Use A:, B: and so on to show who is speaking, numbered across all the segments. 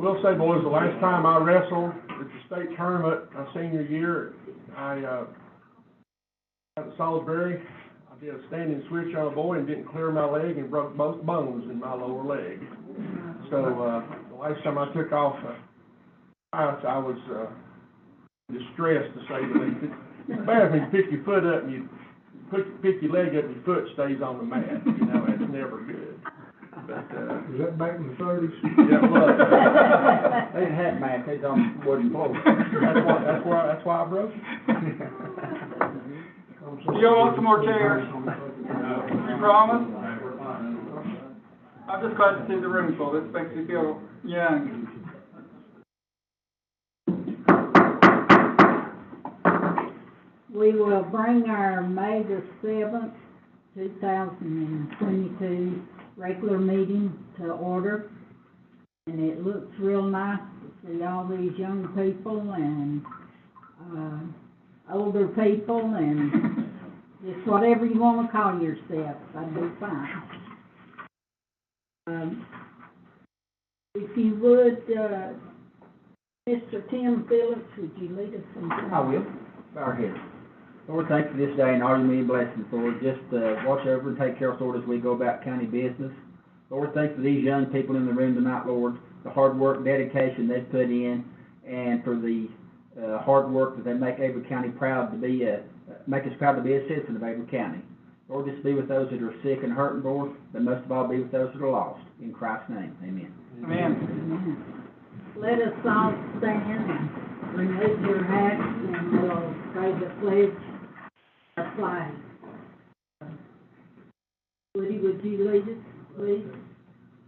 A: will say, boys, the last time I wrestled at the state tournament my senior year, I out at Salisbury, I did a standing switch on a boy and didn't clear my leg and broke both bones in my lower leg. So the last time I took off I was distressed, to say the least. It's bad when you pick your foot up and you pick your leg up and your foot stays on the mat. You know, that's never good. But,
B: was that back in the 30s?
A: Yeah, it was.
C: They didn't have mats, they was on wooden floors.
A: That's why I broke it.
D: Do you want some more chairs? You promise? I'm just glad to see the room full. This makes me feel young.
E: We will bring our May the 7th, 2022 regular meeting to order. And it looks real nice to see all these young people and older people and just whatever you want to call yourself, that'd be fine. If you would, Mr. Tim Phillips, would you lead us in prayer?
C: I will. Bow our heads. Lord, thank you for this day and all your many blessings, Lord. Just watch over and take care of us, Lord, as we go about county business. Lord, thank you for these young people in the room tonight, Lord, the hard work, dedication they've put in, and for the hard work that they make Avery County proud to be, make us proud to be a citizen of Avery County. Lord, just be with those that are sick and hurting, Lord, but most of all be with those that are lost. In Christ's name, amen.
D: Amen.
E: Amen. Let us all stand and remove your hats and we'll pray the pledge of flag. Woody, would you lead us, please?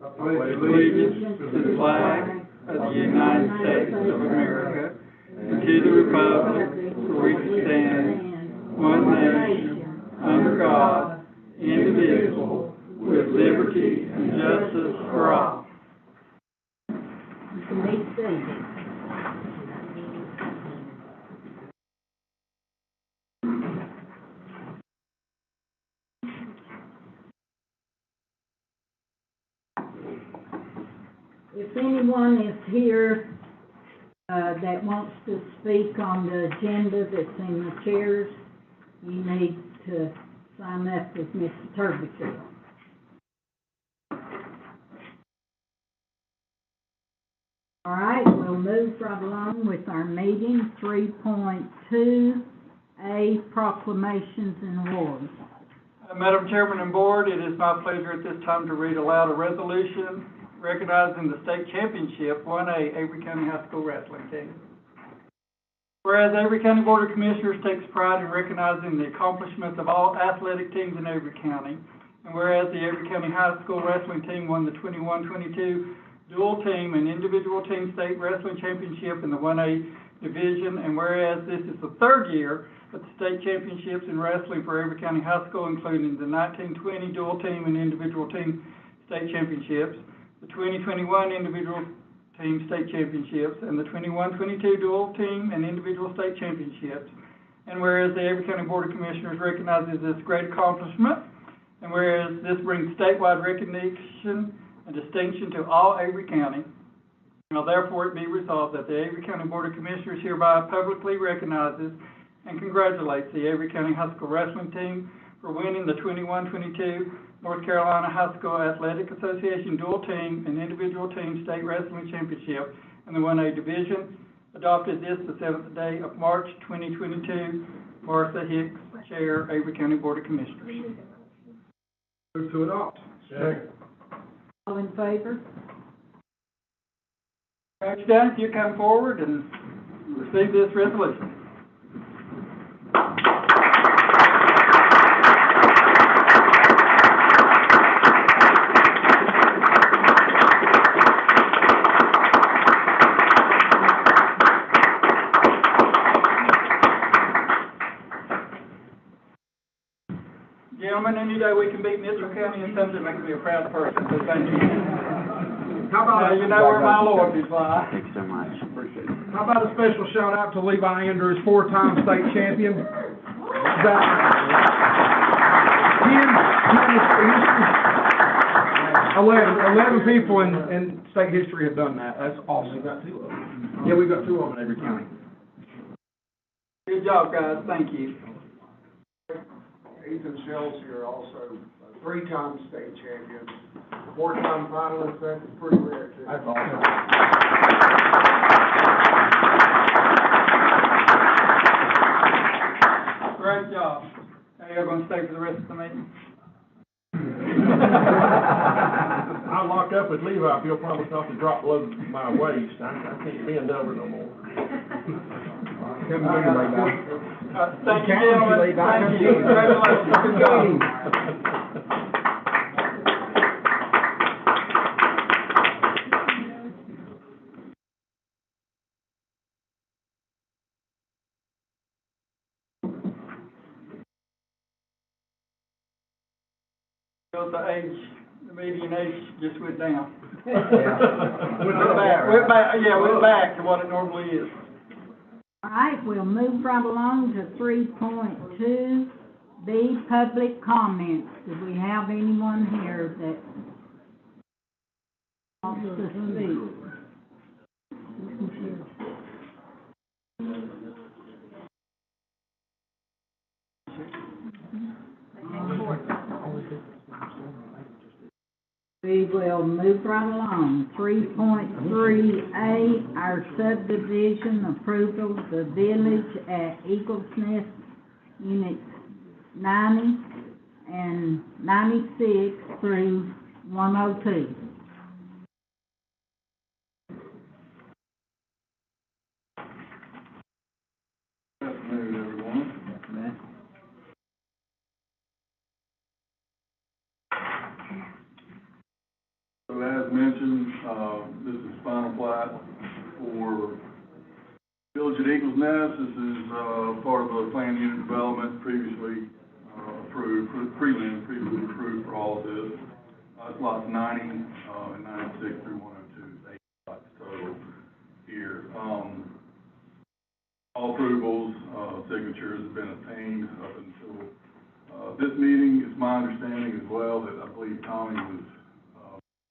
D: I pledge allegiance to the flag of the United States of America and to the republic for which it stands, one nation, under God, indivisible, with liberty and justice for all.
E: You can be seated. If anyone is here that wants to speak on the agenda that's in the chairs, you need to sign up with Mr. Turbyfield. All right, we'll move right along with our meeting. 3.2A, Proclamations and Awards.
D: Madam Chairman and Board, it is my pleasure at this time to read aloud a resolution recognizing the state championship 1A Avery County High School Wrestling Team. Whereas Avery County Board of Commissioners takes pride in recognizing the accomplishments of all athletic teams in Avery County, and whereas the Avery County High School Wrestling Team won the 21-22 dual team and individual team state wrestling championship in the 1A division, and whereas this is the third year of the state championships in wrestling for Avery County High School, including the 1920 dual team and individual team state championships, the 2021 individual team state championships, and the 21-22 dual team and individual state championships. And whereas the Avery County Board of Commissioners recognizes this great accomplishment, and whereas this brings statewide recognition and distinction to all Avery County, now therefore it be resolved that the Avery County Board of Commissioners hereby publicly recognizes and congratulates the Avery County High School Wrestling Team for winning the 21-22 North Carolina High School Athletic Association dual team and individual team state wrestling championship in the 1A division. Adopted this the 7th day of March 2022. Martha Hicks, Chair, Avery County Board of Commissioners.
B: Move to adopt.
A: Second.
E: All in favor?
D: Coach Dunn, you come forward and receive this resolution. Gentlemen, any day we can beat Mitchell County in something makes me a proud person, so thank you.
B: How about
D: Now you know where my loyalties lie.
F: Thanks so much. Appreciate it.
B: How about a special shout out to Levi Andrews, 4-time state champion? 11 people in state history have done that. That's awesome. We've got 2 of them. Yeah, we've got 2 of them in every county.
D: Good job, guys, thank you.
A: Ethan Shells here, also a 3-time state champion, 4-time finalist, that's pretty rare too.
B: That's awesome.
D: Great job. Now you're gonna stay for the rest of the meeting?
A: I'm locked up with Levi, if you'll promise not to drop below my waist, I can't bend over no more.
C: Come get him, Levi.
D: Thank you, gentlemen, thank you, congratulations, good job. The age, the median age just went down. We're back to what it normally is.
E: All right, we'll move right along to 3.2, B, public comments. Do we have anyone here that wants to speak? We will move right along. 3.3A, our subdivision approval, the village at Eagles Nest, units 90 and 96 through 102.
F: Good afternoon, everyone. So as mentioned, this is final plat for Village at Eagles Nest. This is part of a planned unit development previously approved, previously approved for all of this. It's lots 90 and 96 through 102, 8 lots total here. All approvals, signatures have been obtained up until this meeting. It's my understanding as well that I believe Tommy was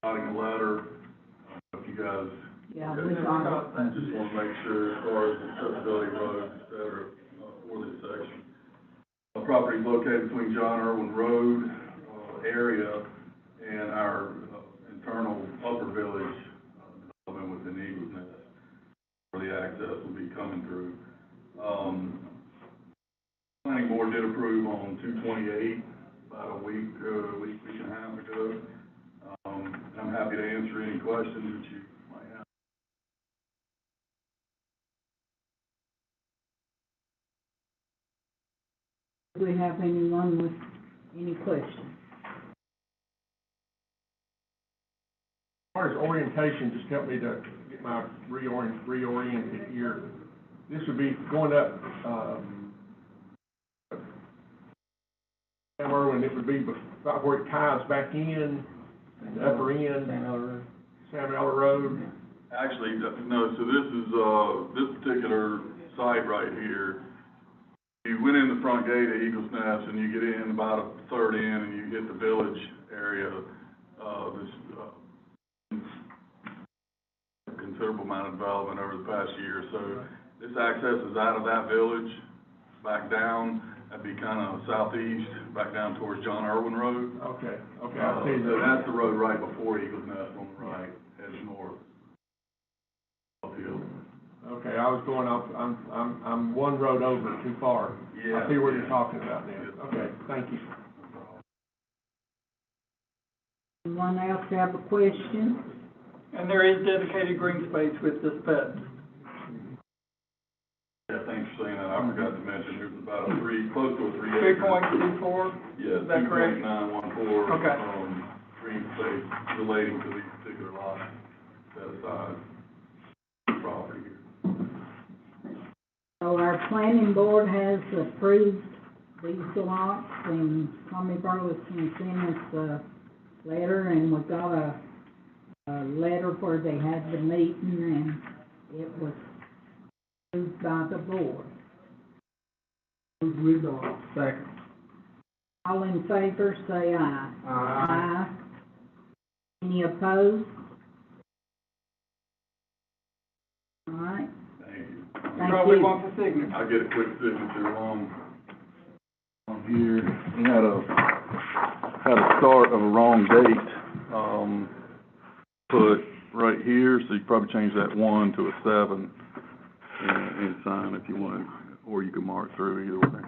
F: writing a letter. If you guys,
E: Yeah,
F: just
E: we got it.
F: just want to make sure as far as accessibility roads, et cetera, for this section. The property is located between John Irwin Road area and our internal upper village development within Eagles Nest, where the access will be coming through. Planning board did approve on 2/28 about a week and a half ago. I'm happy to answer any questions that you might have.
E: Do we have anyone with any questions?
A: As far as orientation, just help me to get my reoriented here. This would be going up, Sam Irwin, it would be about where it ties back in, the upper end, Sam Eller Road.
F: Actually, no, so this is, this particular site right here. You went in the front gate of Eagles Nest and you get in about a third in and you hit the village area. This considerable amount of development over the past year. So this access is out of that village, back down. That'd be kind of southeast, back down towards John Irwin Road.
A: Okay, I see
F: So
A: that.
F: that's the road right before Eagles Nest on the right, heads north. Uphill.
A: Okay, I was going off, I'm one road over, too far.
F: Yeah.
A: I see what you're talking about now. Okay, thank you.
E: Anyone else have a question?
D: And there is dedicated green space with this pet.
F: Yeah, thanks for saying that. I forgot to mention, there's about a close to a 3 acre.
D: 3.24?
F: Yeah,
D: Is that correct?
F: 2.914.
D: Okay.
F: Green space relating to these particular lots set aside property here.
E: So our planning board has approved these lots, and Tommy Burleson sent us a letter, and we got a letter where they had the meeting, and it was approved by the board.
C: Second.
E: All in favor, say aye.
C: Aye.
E: Any opposed? All right,
F: Thank you.
E: thank
D: Probably
E: you.
D: want the signature.
F: I'll get a quick signature on here. He had a start of a wrong date, put right here, so you probably change that 1 to a 7 and sign if you want, or you can mark through either way.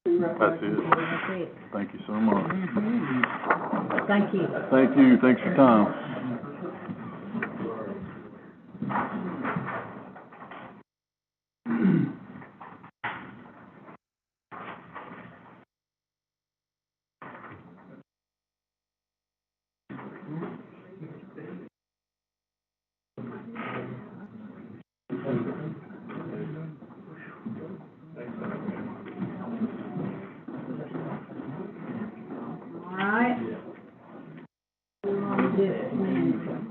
F: That's it.
E: That's it.
F: Thank you so much.
E: Thank you.
F: Thank you, thanks for your time.
E: All right. We're on this minute.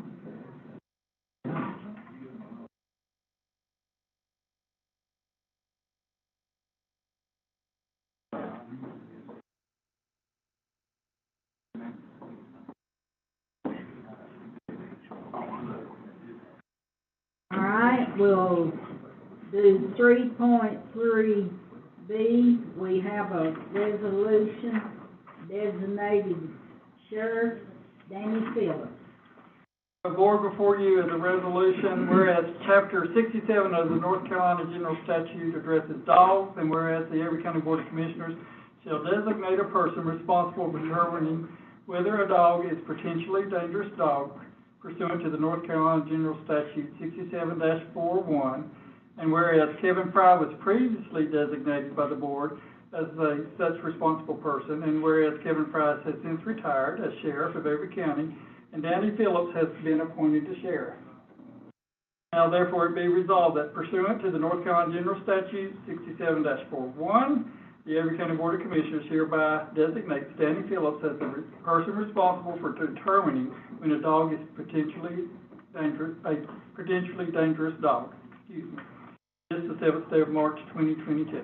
E: All right, we'll do 3.3B. We have a resolution designated Sheriff Danny Phillips.
D: The board before you is a resolution, whereas Chapter 67 of the North Carolina General Statute addresses dogs, and whereas the Every County Board of Commissioners shall designate a person responsible for determining whether a dog is potentially dangerous dog pursuant to the North Carolina General Statute 67-41, and whereas Kevin Fry was previously designated by the board as such responsible person, and whereas Kevin Fry has since retired as sheriff of Every County, and Danny Phillips has been appointed to sheriff. Now therefore it be resolved that pursuant to the North Carolina General Statute 67-41, the Every County Board of Commissioners hereby designates Danny Phillips as the person responsible for determining when a dog is potentially dangerous dog. Excuse me. This is the 7th day of March 2022.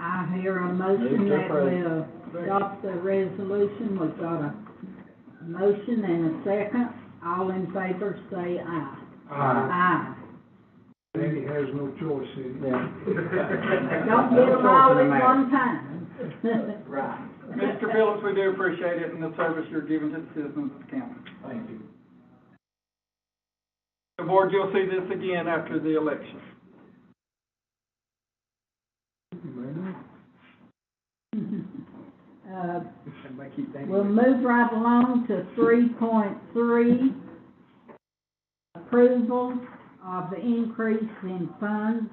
E: I hear a motion that we'll adopt the resolution. We've got a motion and a second. All in favor say aye. Aye.
B: Danny has no choice in it.
E: Don't get them all at one time.
C: Right.
D: Mr. Phillips, we do appreciate it and the service you're giving to the citizens of the county.
C: Thank you.
D: The board, you'll see this again after the election.
E: We'll move right along to 3.3, approval of the increase in funds.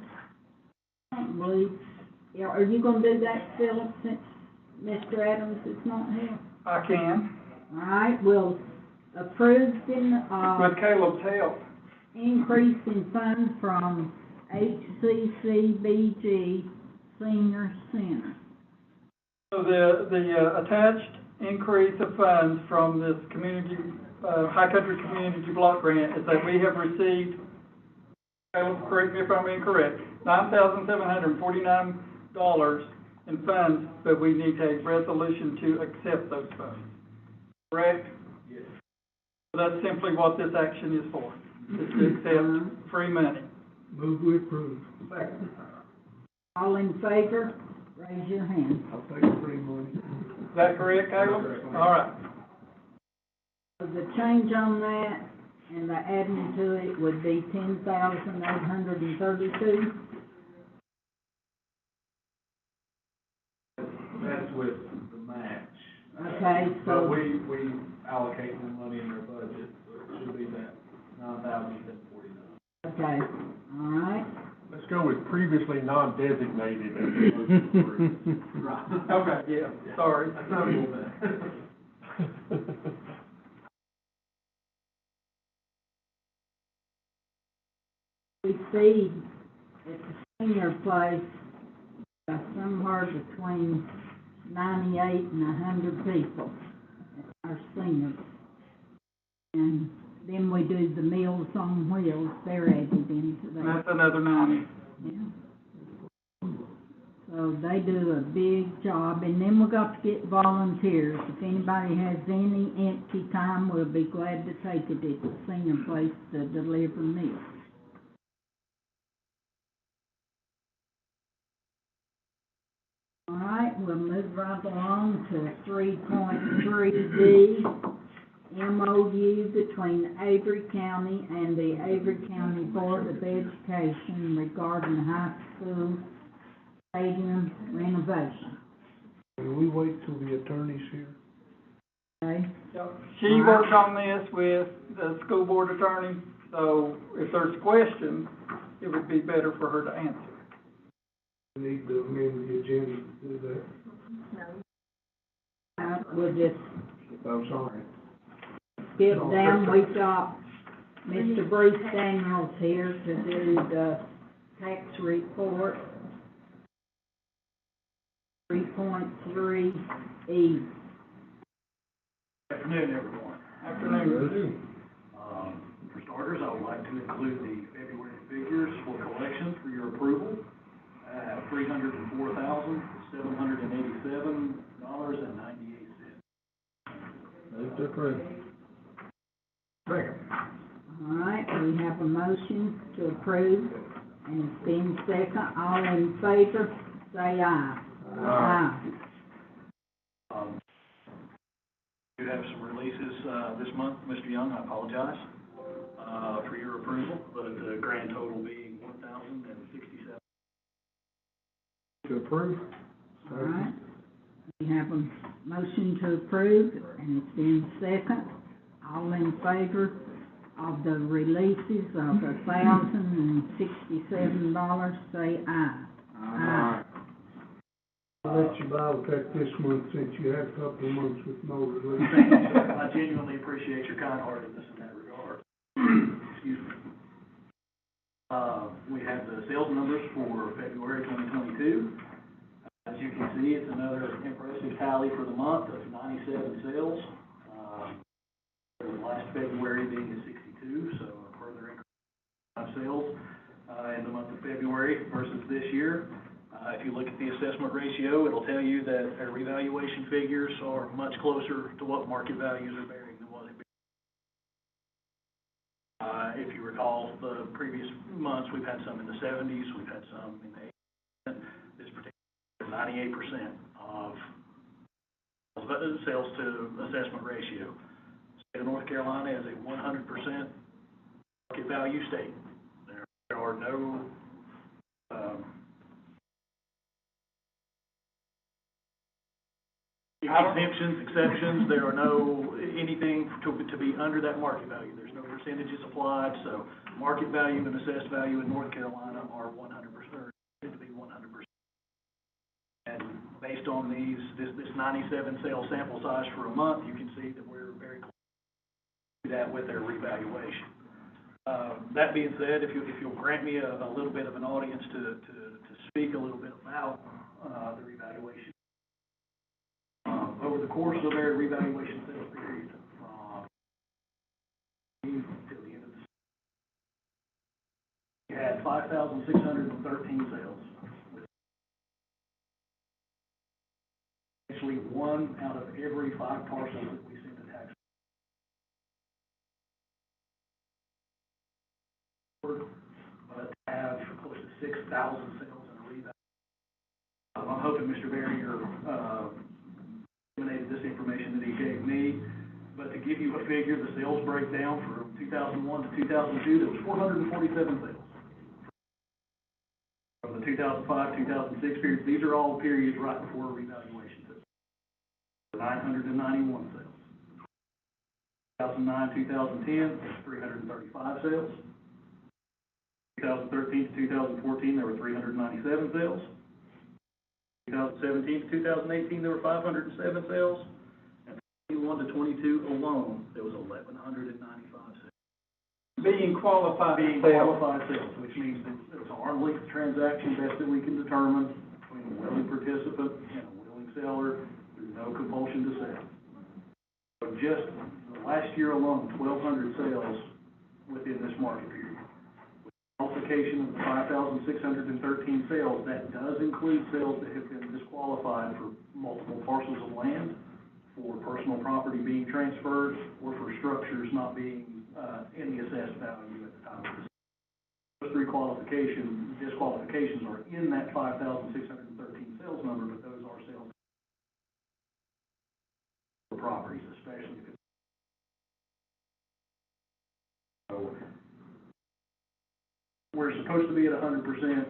E: I don't believe, are you gonna do that, Philip, since Mr. Adams is not here?
D: I can,
E: All right, we'll approve
D: with Caleb's help.
E: increase in funds from HCCBG Senior Center.
D: So the attached increase of funds from this community, High Country Community Block Grant is that we have received, correct me if I'm incorrect, $9,749 in funds, but we need a resolution to accept those funds. Correct?
F: Yes.
D: So that's simply what this action is for, is to accept free money.
B: Move we approve. Second.
E: All in favor, raise your hand.
B: I'll take the free money.
D: Is that correct, Caleb? All right.
E: The change on that and the adding to it would be 10,832.
G: That's with the match.
E: Okay,
G: But
E: so,
G: we allocate the money in their budget, so it should be that 9,749.
E: okay, all right.
A: Let's go with previously non-designated.
G: Right.
D: Okay, yeah, sorry.
G: That's not a little bit.
E: feed at the senior place, somewhere between 98 and 100 people at our seniors. And then we do the Meals on Wheels, they're added into
D: And
E: that.
D: that's another 90.
E: Yeah. So they do a big job, and then we got to get volunteers. If anybody has any empty time, we'll be glad to take it at the senior place to deliver meals. All right, we'll move right along to 3.3D, MOU between Avery County and the Avery County Board of Education regarding high school stadium renovation.
B: Can we wait till the attorney's here?
E: Okay?
D: She worked on this with the school board attorney, so if there's questions, it would be better for her to answer.
B: We need to amend the agenda to do that.
E: We'll just
B: I'm sorry.
E: skip down. We've got Mr. Bruce Daniels here to do the tax report. 3.3E.
H: Afternoon, everyone.
D: Afternoon.
H: For starters, I would like to include the February figures for collections for your approval. I have $304,787.98.
C: Move to approve.
B: Second.
E: All right, we have a motion to approve, and it's been second. All in favor, say aye. Aye.
H: You have some releases this month, Mr. Young, I apologize for your approval, but the grand total being $1,067.
B: To approve?
E: All right, we have a motion to approve, and it's been second. All in favor of the releases of $1,067, say aye. Aye.
B: I'll let you take this month since you had a couple of months with no release.
H: Thank you, sir. I genuinely appreciate your kind-heartedness in that regard. Excuse me. We have the sales numbers for February 2022. As you can see, it's another impressive tally for the month of 97 sales. The last February being at 62, so a further increase in sales in the month of February versus this year. If you look at the assessment ratio, it'll tell you that our revaluation figures are much closer to what market values are bearing than what it is. If you recall, the previous months, we've had some in the 70s, we've had some in the 80s. This particular 98% of sales to assessment ratio. The state of North Carolina is a 100% market value state. There are no exemptions, exceptions. There are no anything to be under that market value. There's no percentages applied. So market value and assessed value in North Carolina are 100%, to be 100%. And based on this 97 sales sample size for a month, you can see that we're very close to that with their revaluation. That being said, if you'll grant me a little bit of an audience to speak a little bit about the revaluation. Over the course of their revaluation sales period, till the end of the we had 5,613 sales. Actually, 1 out of every 5 parcels that we send to tax. But have close to 6,000 sales in a revalue. I'm hoping Mr. Barrier eliminated this information that he gave me, but to give you a figure, the sales breakdown from 2001 to 2002, there was 447 sales. From the 2005-2006 period, these are all periods right before revaluation. 991 sales. 2009-2010, 335 sales. 2013-2014, there were 397 sales. 2017-2018, there were 507 sales. And 21-22 alone, there was 1,195 sales.
D: Being qualified
H: being
D: sales.
H: qualified sales, which means that it's an arm's length transaction best that we can determine between a willing participant and a willing seller, through no compulsion to sell. So just the last year alone, 1,200 sales within this market period. With qualification of the 5,613 sales, that does include sales that have been disqualified for multiple parcels of land, for personal property being transferred, or for structures not being in the assessed value at the time of the sale. Those three disqualifications are in that 5,613 sales number, but those are sales for properties, especially if it's so. We're supposed to be at 100%,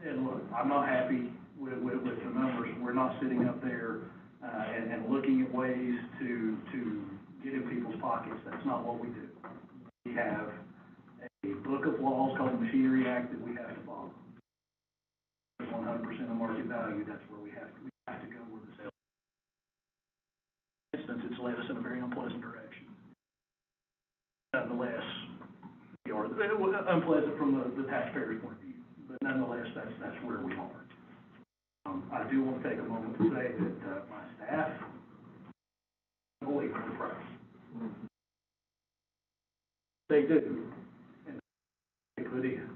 H: and look, I'm not happy with the numbers. We're not sitting up there and looking at ways to get in people's pockets. That's not what we do. We have a book of laws called the Machinery Act that we have to follow. 100% of market value, that's where we have to go with the sale. For instance, it's led us in a very unpleasant direction. Nonetheless, we are unpleasant from the taxpayer's point of view, but nonetheless, that's where we are. I do want to take a moment to say that my staff believe in the price. They do, and they put in.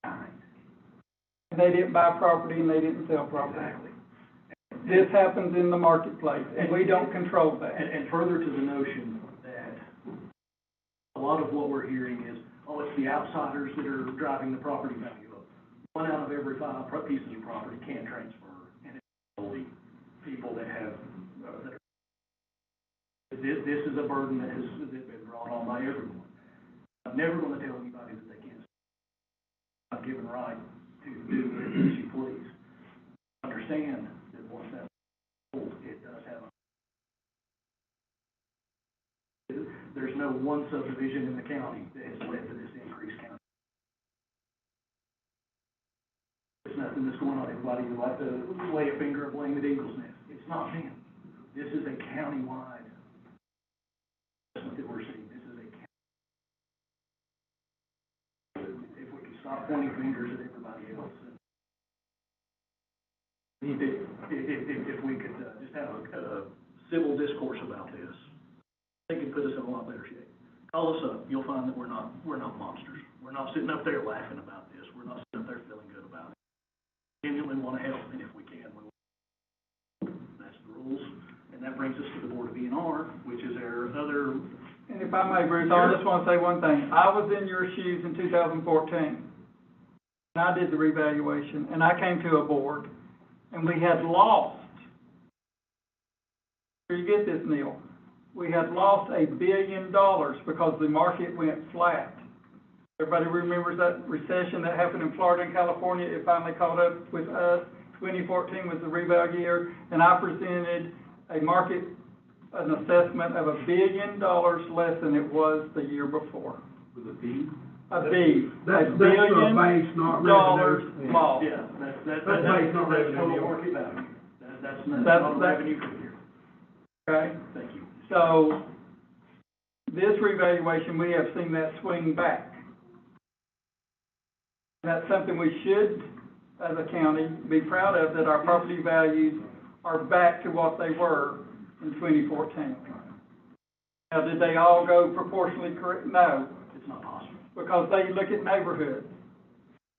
D: And they didn't buy property and they didn't sell property.
H: Exactly.
D: This happens in the marketplace, and we don't control that.
H: And further to the notion that a lot of what we're hearing is, oh, it's the outsiders that are driving the property value up. 1 out of every 5 pieces of property can't transfer, and it's only people that have, this is a burden that has been brought on by everyone. I'm never going to tell anybody that they can't. I'm given right to do as you please. Understand that once that it does have there's no one subdivision in the county that has led to this increased county. There's nothing that's going on. Everybody would like to lay a finger and blame at Eagles Nest. It's not them. This is a county-wide assessment that we're seeing. This is a county. If we can stop pointing fingers at everybody else, if we could just have a civil discourse about this, I think it put us in a lot better shape. Call us up. You'll find that we're not monsters. We're not sitting up there laughing about this. We're not sitting up there feeling good about it. We genuinely want to help, and if we can, we will. That's the rules, and that brings us to the Board of E&R, which is our other.
D: And if I may, Bruce, I just want to say one thing. I was in your shoes in 2014, and I did the revaluation, and I came to a board, and we had lost. Here you get this, Neil. We had lost $1 billion because the market went flat. Everybody remembers that recession that happened in Florida and California? It finally caught up with us. 2014 was the reval year, and I presented an assessment of $1 billion less than it was the year before.
B: With a B?
D: A B.
B: That's
D: $1
B: a
D: billion
B: base, not
D: dollars
B: revenue.
D: lost.
H: Yeah, that's
B: base, not revenue.
H: total market value. That's not
D: That's
H: revenue for the year.
D: Okay?
H: Thank you.
D: So, this revaluation, we have seen that swing back. That's something we should, as a county, be proud of, that our property values are back to what they were in 2014. Now, did they all go proportionally correct? No,
H: It's not possible.
D: because they look at neighborhoods.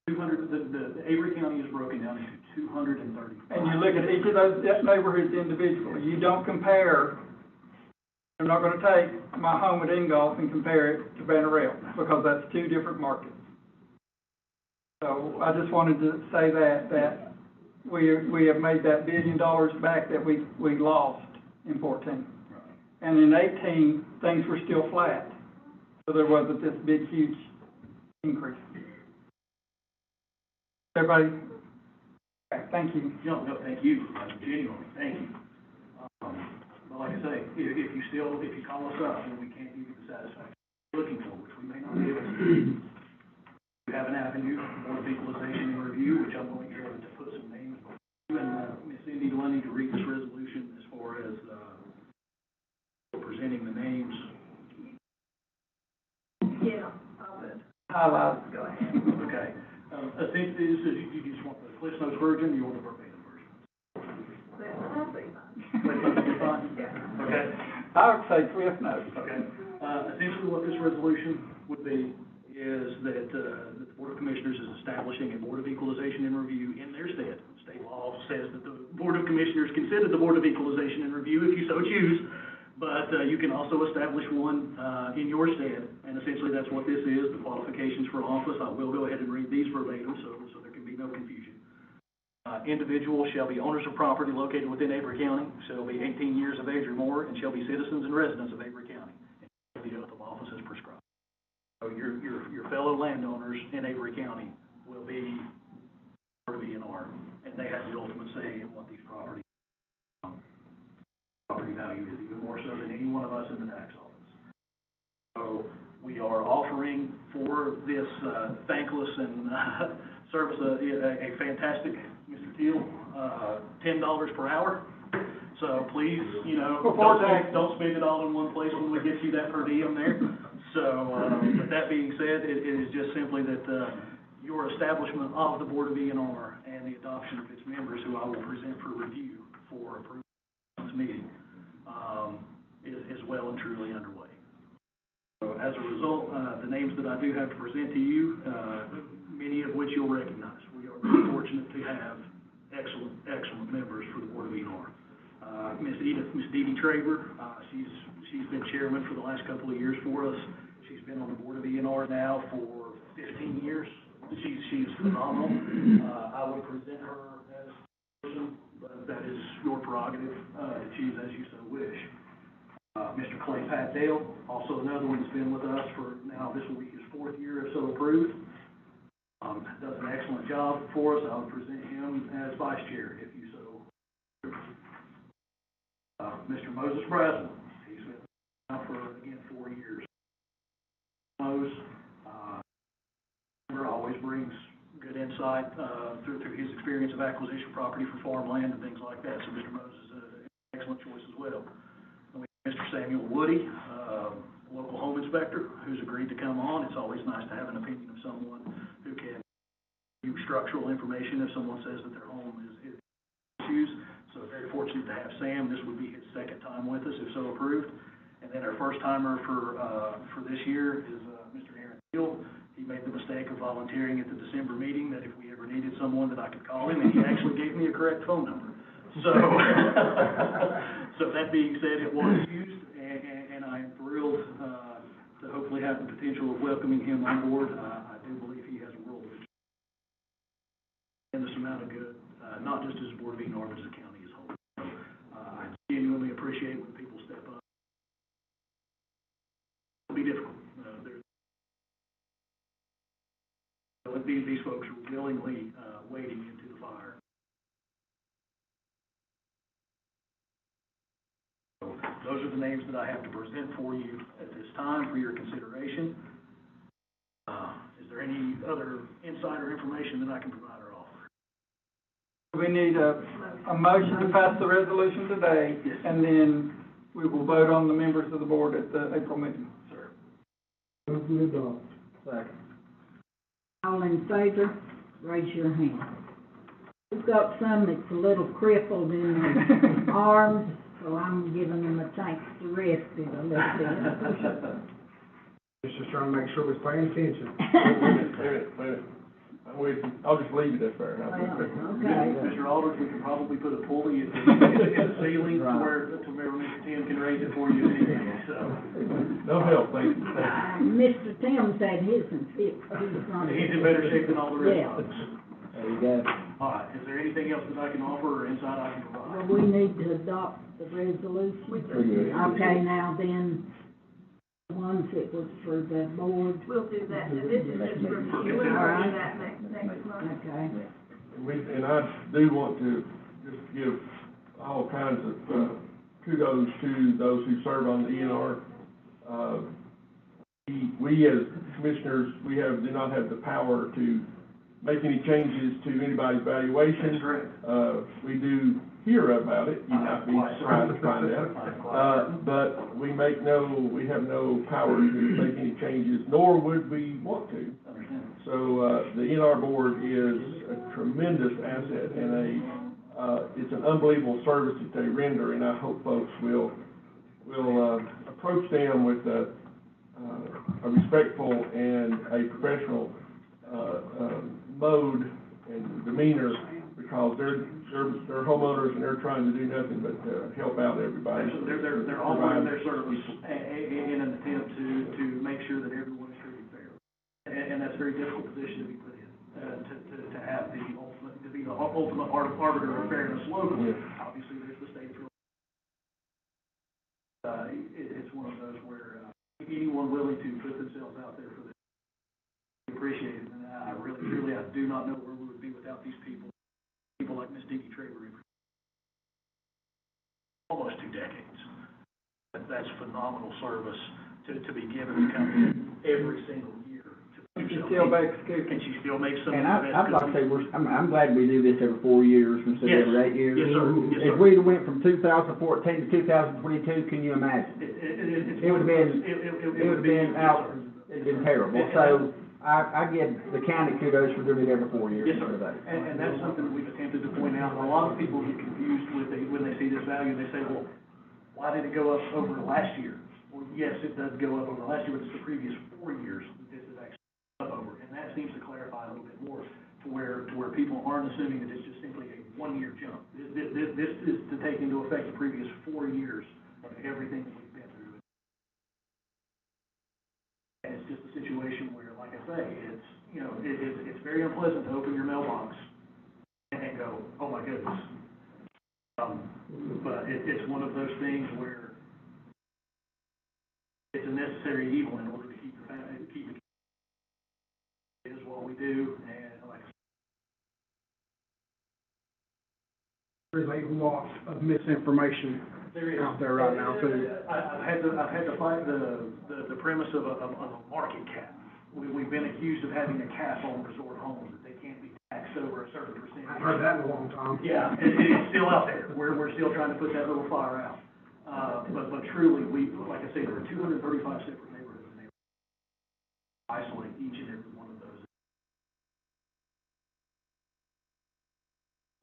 H: 200, the Avery County is broken down into 230.
D: And you look at each of those neighborhoods individually. You don't compare. I'm not going to take my home at Ingolf and compare it to Banner Elk, because that's two different markets. So I just wanted to say that we have made that $1 billion back that we lost in 14. And in 18, things were still flat. So there wasn't this big, huge increase. Everybody, okay, thank you.
H: No, thank you. Genuinely, thank you. But like I say, if you call us up and we can't give you the satisfaction you're looking for, which we may not be able to do, we have an avenue for equalization and review, which I'm going to put some names on. You and Ms. Cindy Lundy to read this resolution as far as present
D: highlights, go ahead.
H: Okay. Essentially, this is, you just want the Cliff Notes version, or you want the verbatim version?
D: That'll be
H: Cliff Notes is fine?
D: Yeah.
H: Okay.
D: I would say Cliff Notes.
H: Okay. Essentially what this resolution would be is that, the Board of Commissioners is establishing a Board of Equalization and Review in their stead. State law says that the Board of Commissioners consider the Board of Equalization and Review if you so choose, but, you can also establish one, in your stead, and essentially that's what this is, the qualifications for office. I will go ahead and read these verbatim, so there can be no confusion. Individuals shall be owners of property located within Avery County, shall be 18 years of age or more, and shall be citizens and residents of Avery County. And the oath of office is prescribed. So your fellow landowners in Avery County will be part of ENR, and they have the ultimate say in what these property value is, even more so than any one of us in the tax office. So we are offering for this thankless and service a fantastic Mr. Teal, $10 per hour. So please, don't spend it all in one place when we get you that per diem there. So, with that being said, it is just simply that, your establishment of the Board of ENR and the adoption of its members, who I will present for review for approval at this meeting, is well and truly underway. So as a result, the names that I do have to present to you, many of which you'll recognize. We are very fortunate to have excellent members for the Board of ENR. Miss Dee Dee Traver, she's been chairman for the last couple of years for us. She's been on the Board of ENR now for 15 years. She's phenomenal. I would present her as a person, but that is your prerogative to choose as you so wish. Mr. Clay Patdale, also another one that's been with us for now, this will be his 4th year if so approved. Does an excellent job for us. I would present him as vice chair if you so. Mr. Moses Braswell, he's been now for, again, 4 years. Moses, always brings good insight, through his experience of acquisition property for farmland and things like that. So Mr. Moses is an excellent choice as well. And we have Mr. Samuel Woody, local home inspector, who's agreed to come on. It's always nice to have an opinion of someone who can give structural information if someone says that their home is issues. So very fortunate to have Sam. This would be his 2nd time with us, if so approved. And then our first timer for this year is Mr. Aaron Hill. He made the mistake of volunteering at the December meeting that if we ever needed someone that I could call him, and he actually gave me a correct phone number. So, so that being said, it was used, and I am thrilled to hopefully have the potential of welcoming him on board. I do believe he has a world of tremendous amount of good, not just as a Board of ENR, but as a county as a whole. So, I genuinely appreciate when people step up. It'll be difficult. These folks are willingly wading into the fire. So those are the names that I have to present for you at this time for your consideration. Is there any other insider information that I can provide or offer?
D: We need a motion to pass the resolution today,
H: Yes.
D: and then we will vote on the members of the board at the April meeting.
H: Sir.
C: Second.
E: All in favor, raise your hand. We've got some that's a little crippled in their arms, so I'm giving them a chance to rest it a little bit.
B: Just trying to make sure we're paying attention.
A: Wait a minute. I'll just leave it up there.
E: Okay.
H: Mr. Aldridge, we can probably put a pulley in the ceiling to where Mr. Tim can raise it for you if anything, so.
A: No help, thank you.
E: Mr. Tim said his and fixed.
H: He's in better shape than all the rest of us.
C: There you go.
H: All right, is there anything else that I can offer or insight I can
E: Well,
H: provide?
E: we need to adopt the resolution. Okay, now then, the ones that was for the board.
I: We'll do that, and this is just for review, and we'll do that next month.
E: Okay.
A: And I do want to just give all kinds of kudos to those who serve on the ENR. We as commissioners, do not have the power to make any changes to anybody's valuation.
H: That's correct.
A: We do hear about it. You might be surprised to find out. But we have no power to make any changes, nor would we want to. So, the NR board is a tremendous asset and it's an unbelievable service that they render, and I hope folks will approach them with a respectful and a professional, mode and demeanor, because they're homeowners and they're trying to do nothing but, help out everybody.
H: So they're offering their service in an attempt to make sure that everyone is treated fairly. And that's a very difficult position to be put in, to have the ultimate, to be the ultimate arbiter of fairness locally.
A: Yeah.
H: Obviously, there's the state. It's one of those where, anyone willing to put themselves out there for this, appreciate it. And I really, truly, I do not know where we would be without these people. People like Ms. Dee Traver, almost 2 decades. That's phenomenal service to be given to come in every single year.
B: She still makes cookies.
H: And she still makes some of
C: And
H: the best
C: I'd like to say,
H: cookies.
C: I'm glad we do this every 4 years instead
H: Yes.
C: of every 8 years.
H: Yes, sir. Yes, sir.
C: If we'd went from 2014 to 2022, can you imagine? It would have been out, it'd been terrible. So I give the county kudos for doing it every 4 years.
H: Yes, sir. And that's something that we've attempted to point out. A lot of people get confused when they see this value. They say, well, why did it go up over last year? Well, yes, it does go up over last year, but it's the previous 4 years that this is actually up over. And that seems to clarify a little bit more to where people aren't assuming that it's just simply a 1-year jump. This is to take into effect the previous 4 years of everything that we've been through. And it's just a situation where, like I say, it's, you know, it's very unpleasant to open your mailbox and go, oh my goodness. But it's one of those things where it's a necessary evil in order to keep the family, it is what we do, and like I said,
B: There's a lot of misinformation out there right now, too.
H: I've had to fight the premise of a market cap. We've been accused of having a cap on resort homes, that they can't be taxed over a certain percentage.
B: I heard that in a long time.
H: Yeah, it's still out there. We're still trying to put that little fire out. But truly, like I say, there are 235 separate neighborhoods, and they isolate each and every one of those.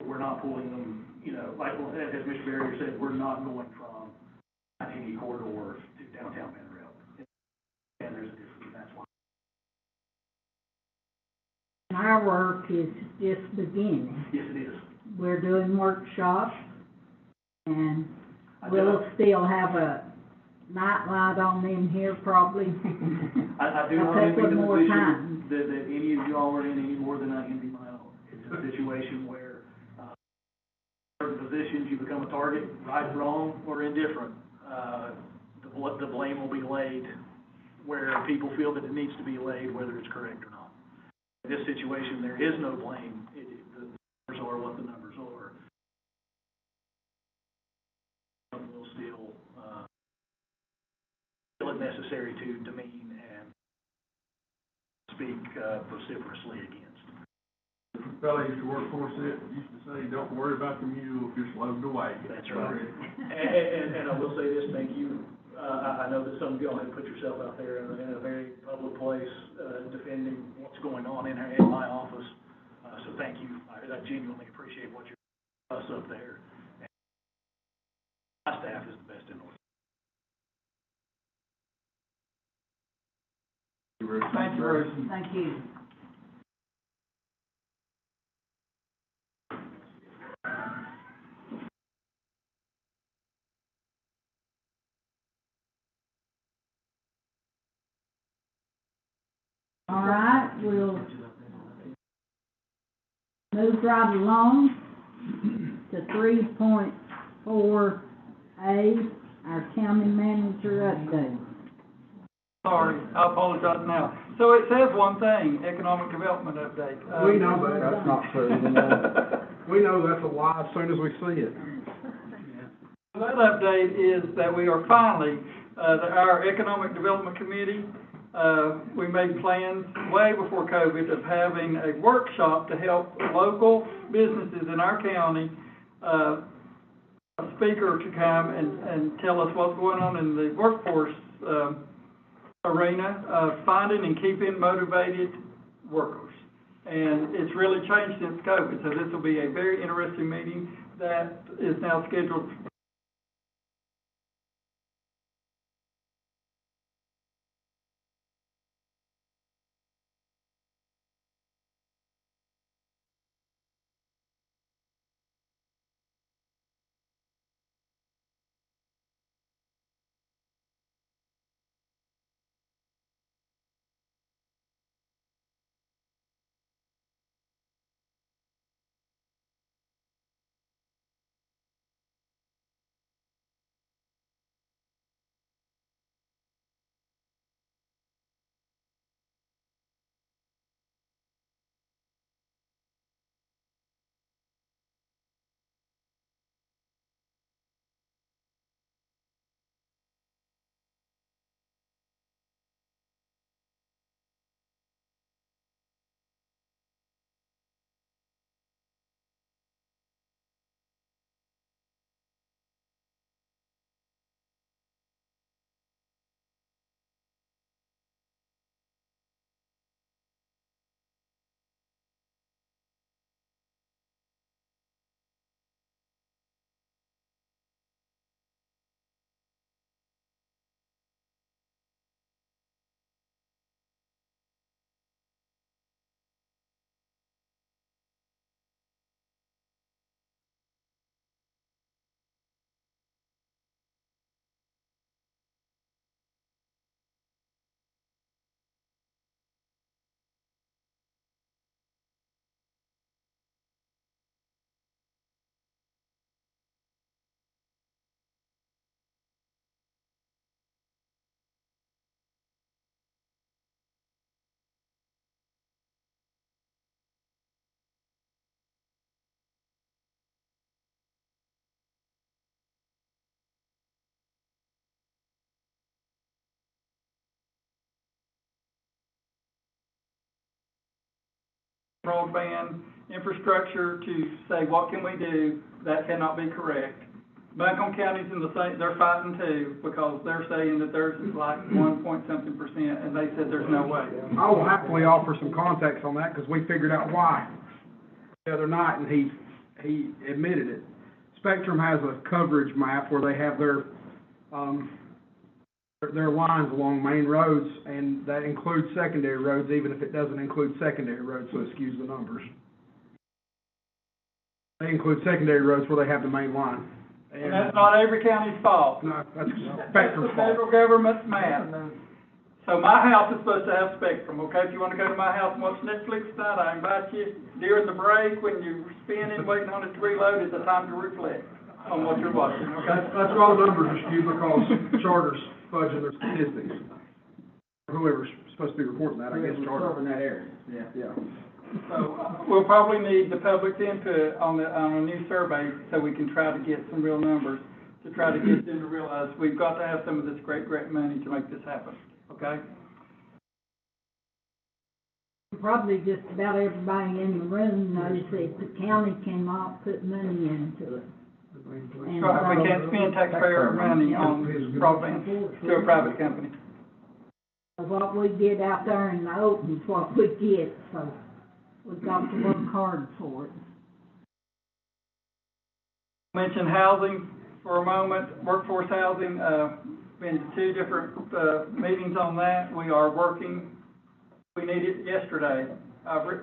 H: We're not pulling them, you know, like, as Mr. Barrier said, we're not going from any corridor to downtown Monroe. And there's a difference, that's why.
E: Our work is just beginning.
H: Yes, it is.
E: We're doing workshops, and we'll still have a night light on them here probably.
H: I do
E: A
H: not envy
E: couple
H: the
E: more
H: position
E: times.
H: that any of y'all are in any more than I envy my own. It's a situation where, certain positions, you become a target, right, wrong, or indifferent. The blame will be laid where people feel that it needs to be laid, whether it's correct or not. In this situation, there is no blame. The numbers are what the numbers are. We'll still, feel it necessary to demean and speak vociferously against.
A: The fellow used to work for us, used to say, don't worry about the mule, just load the wagon.
H: That's right. And I will say this, thank you. I know that some of y'all have put yourself out there in a very public place, defending what's going on in my office. So thank you. I genuinely appreciate what you're doing us up there. And my staff is the best in the world.
B: Thank you, Bruce.
E: Thank you. All right, we'll move right along to 3.4A, our county manager update.
D: Sorry, I apologize now. So it says one thing, economic development update.
B: We know that.
C: That's not true, we know.
B: We know that's a lie as soon as we see it.
D: That update is that we are finally, our Economic Development Committee, we made plans way before COVID of having a workshop to help local businesses in our county, a speaker to come and tell us what's going on in the workforce arena, finding and keeping motivated workers. And it's really changed since COVID, so this will be a very interesting meeting that is now scheduled. Broadband infrastructure to say, what can we do? That cannot be correct. Buncombe County's in the same, they're fighting too, because they're saying that theirs is like 1.something%, and they said there's no way.
B: I will happily offer some context on that, because we figured out why the other night, and he admitted it. Spectrum has a coverage map where they have their lines along main roads, and that includes secondary roads, even if it doesn't include secondary roads, so it skews the numbers. They include secondary roads where they have the main line.
D: And that's not every county's fault.
B: No, that's
D: That's
B: Spectrum's
D: the
B: fault.
D: federal government's map. So my house is supposed to have Spectrum, okay? If you wanna go to my house and watch Netflix tonight, I invite you. During the break, when you're spinning, waiting on it to reload, it's a time to reflect on what you're watching, okay?
B: That's why the numbers are skewed, because Charter's fudging their statistics. Whoever's supposed to be reporting that, I guess Charter.
C: in that area, yeah.
B: Yeah.
D: So, we'll probably need the public's input on a new survey, so we can try to get some real numbers, to try to get them to realize we've got to have some of this great grant money to make this happen, okay?
E: Probably just about everybody in the room knows that the county cannot put money into it. And
D: Right, we can't spend taxpayer money on broadband to a private company.
E: what we get out there in the open is what we get, so we've got to work hard for it.
D: Mention housing for a moment, workforce housing, been to two different, meetings on that. We are working, we need it yesterday.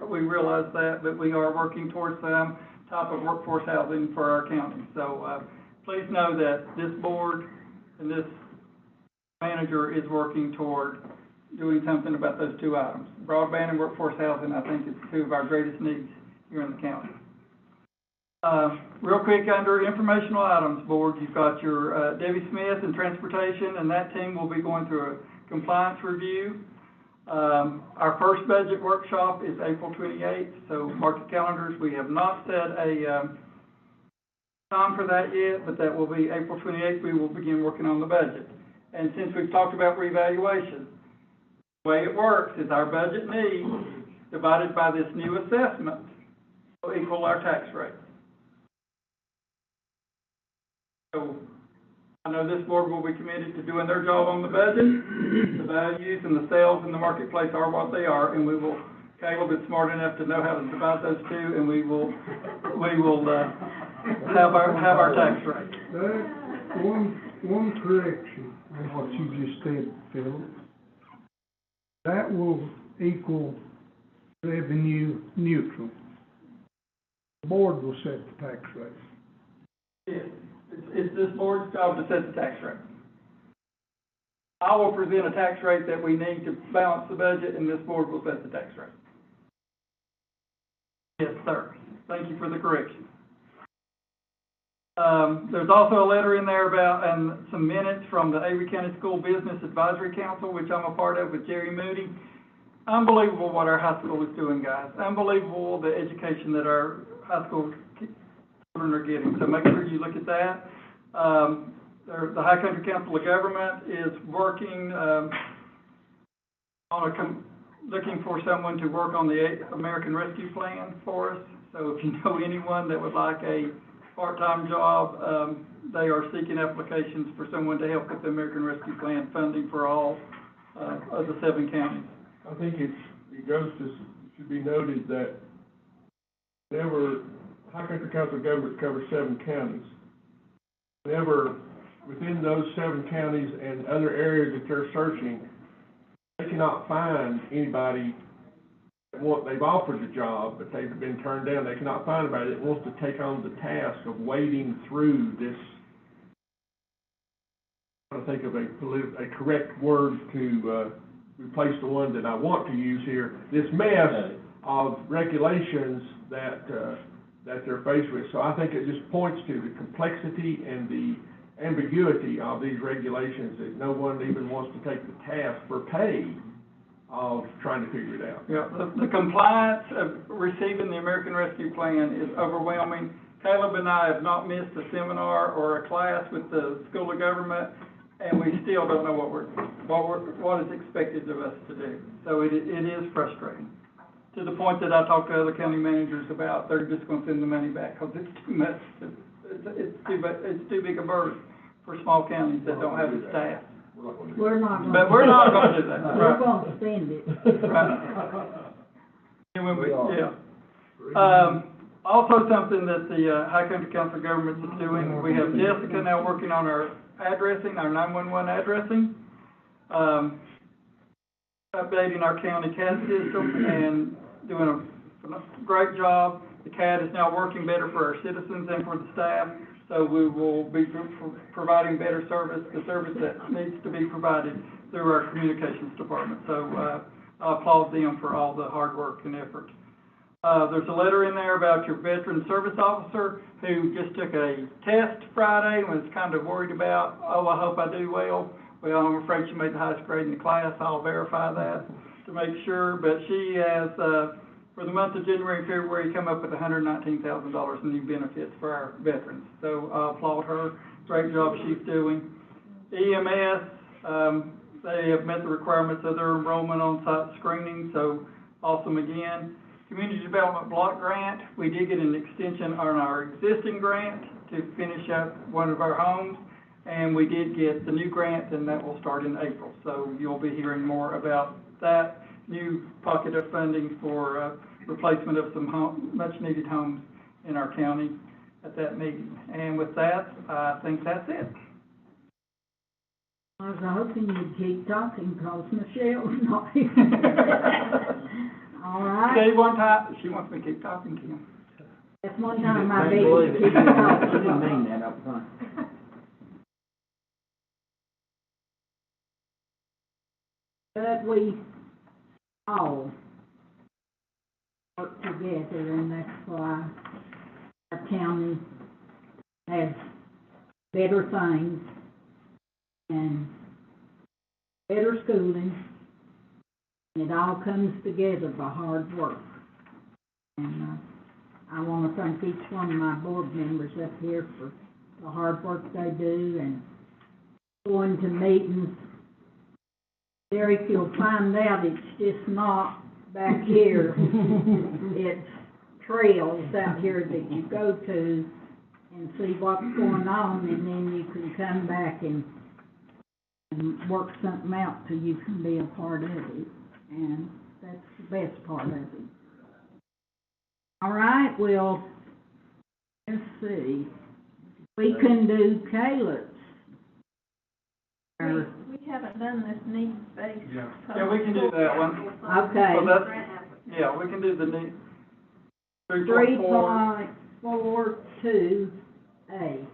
D: We realize that, but we are working towards some type of workforce housing for our county. So, please know that this board and this manager is working toward doing something about those two items. Broadband and workforce housing, I think, is two of our greatest needs here in the county. Real quick, under informational items board, you've got your Debbie Smith and transportation, and that team will be going through a compliance review. Our first budget workshop is April 28th, so mark your calendars. We have not set a time for that yet, but that will be April 28th. We will begin working on the budget. And since we've talked about revaluation, the way it works is our budget needs divided by this new assessment will equal our tax rate. So I know this board will be committed to doing their job on the budget. The values and the sales in the marketplace are what they are, and we will Caleb is smart enough to know how to divide those two, and we will, have our tax rate.
J: That, one correction on what you just said, Philip. That will equal revenue neutral. The board will set the tax rate.
D: Yes, it's this board's job to set the tax rate. I will present a tax rate that we need to balance the budget, and this board will set the tax rate. Yes, sir. Thank you for the correction. There's also a letter in there about, and some minutes from the Avery County School Business Advisory Council, which I'm a part of with Jerry Moody. Unbelievable what our high school is doing, guys. Unbelievable the education that our high school children are getting. So make sure you look at that. The High Country Council of Government is working looking for someone to work on the American Rescue Plan for us. So if you know anyone that would like a part-time job, they are seeking applications for someone to help with the American Rescue Plan funding for all of the 7 counties.
A: I think it should be noted that whenever High Country Council of Governments covers 7 counties, whenever within those 7 counties and other areas that they're searching, they cannot find anybody that they've offered the job, but they've been turned down. They cannot find anybody that wants to take on the task of wading through this. I'm trying to think of a correct word to replace the one that I want to use here. This mess of regulations that they're faced with. So I think it just points to the complexity and the ambiguity of these regulations, that no one even wants to take the task for pay of trying to figure it out.
D: Yeah, the compliance of receiving the American Rescue Plan is overwhelming. Caleb and I have not missed a seminar or a class with the School of Government, and we still don't know what is expected of us to do. So it is frustrating, to the point that I talked to other county managers about, they're just going to send the money back because it's too much. It's too big a burden for small counties that don't have the staff.
E: We're not gonna.
D: But we're not going to do that.
E: We're gonna spend it.
D: Right. And when also something that the High Country Council of Governments is doing, we have Jessica now working on our addressing, our 911 addressing, updating our county CAD system and doing a great job. The CAD is now working better for our citizens and for the staff, so we will be providing better service, the service that needs to be provided through our communications department. So I applaud them for all the hard work and effort. There's a letter in there about your veteran service officer who just took a test Friday and was kind of worried about, oh, I hope I do well. Well, I'm afraid she made the highest grade in the class. I'll verify that to make sure. But she has, for the month of January and February, come up with $119,000 in new benefits for our veterans. So I applaud her. Great job she's doing. EMS, they have met the requirements of their enrollment on site screening, so awesome again. Community Development Block Grant, we did get an extension on our existing grant to finish up one of our homes, and we did get the new grant, and that will start in April. So you'll be hearing more about that new pocket of funding for replacement of some much-needed homes in our county at that meeting. And with that, I think that's it.
E: I was hoping you'd keep talking because Michelle's not here. All right.
D: Okay, one time, she wants me to keep talking to him.
E: That's one time I bet you keep talking.
C: She didn't mean that up front.
E: But we all work together, and that's why our county has better things and better schooling. It all comes together by hard work. And I want to thank each one of my board members up here for the hard work they do and going to meetings. Derek, you'll find out it's just not back here. It's trails out here that you go to and see what's going on, and then you can come back and work something out so you can be a part of it. And That's the best part of it. All right, well, let's see. We can do Caleb's.
I: We haven't done this needs-based.
D: Yeah, we can do that one.
E: Okay.
D: So that's, yeah, we can do the need.
E: 3.442A.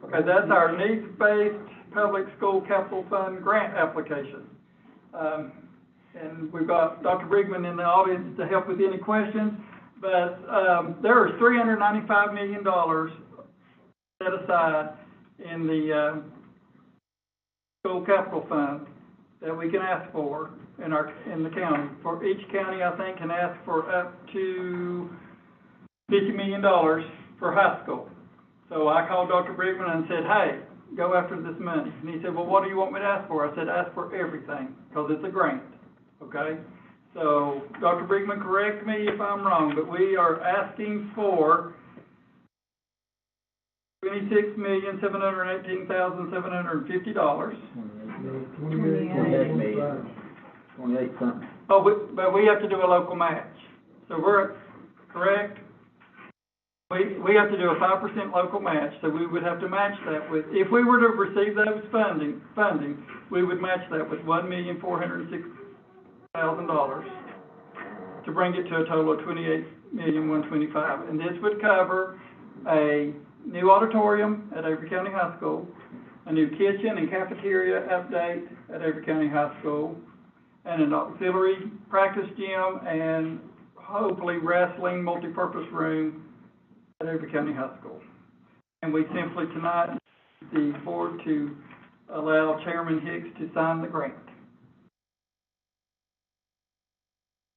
D: Okay, that's our needs-based public school capital fund grant application. And we've got Dr. Brigman in the audience to help with any questions, but, there is $395 million set aside in the, school capital fund that we can ask for in the county. For each county, I think, can ask for up to $50 million for high school. So I called Dr. Brigman and said, hey, go after this money. And he said, well, what do you want me to ask for? I said, ask for everything, because it's a grant, okay? So, Dr. Brigman, correct me if I'm wrong, but we are asking for $26,718,750.
C: 28 million. 28 something.
D: Oh, but we have to do a local match. So we're, correct? We have to do a 5% local match, so we would have to match that with, if we were to receive those funding, we would match that with $1,406,000 to bring it to a total of $28,125,000. And this would cover a new auditorium at Avery County High School, a new kitchen and cafeteria update at Avery County High School, and an auxiliary practice gym, and hopefully wrestling multipurpose room at Avery County High School. And we simply tonight, the board to allow Chairman Hicks to sign the grant.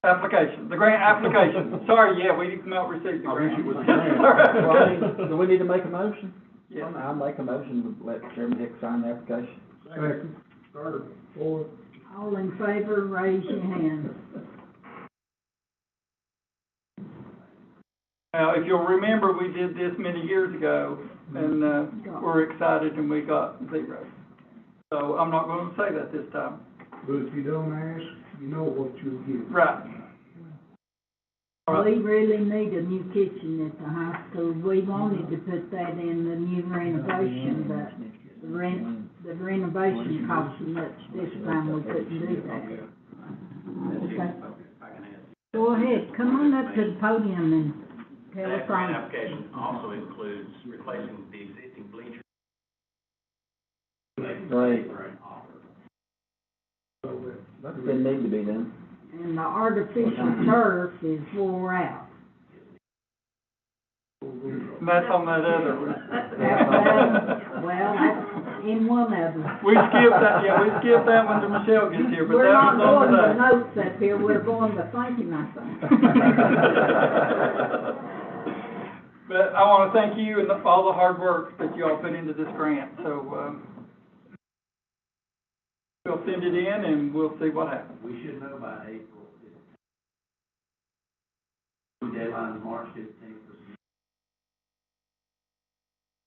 D: Application, the grant application. Sorry, yeah, we did not receive the grant.
C: I wish it was a grant. Well, I mean, do we need to make a motion?
D: Yes.
C: I'll make a motion to let Chairman Hicks sign the application.
J: Second, third, fourth.
E: All in favor, raise your hand.
D: Now, if you'll remember, we did this many years ago, and we're excited, and we got 0. So I'm not going to say that this time.
J: But if you don't ask, you know what you'll get.
D: Right. All right.
E: We really need a new kitchen at the high school. We wanted to put that in the new renovation, but the renovation cost so much this time we couldn't do that. Okay. Go ahead, come on up to the podium and tell us
K: That grant
E: all.
K: application also includes replacing the existing bleachers.
C: Right. That didn't need to be done.
E: And the artificial turf is wore out.
D: And that's on that other one.
E: Well, that's in one of them.
D: We skipped that, yeah, we skipped that one till Michelle gets here, but
E: We're
D: that
E: not
D: was on
E: going to
D: today.
E: notes up here, we're going to thanking ourselves.
D: But I want to thank you and all the hard work that you all put into this grant, so, we'll send it in and we'll see what happens.
K: We should know by April 15th. Deadline is March 15th.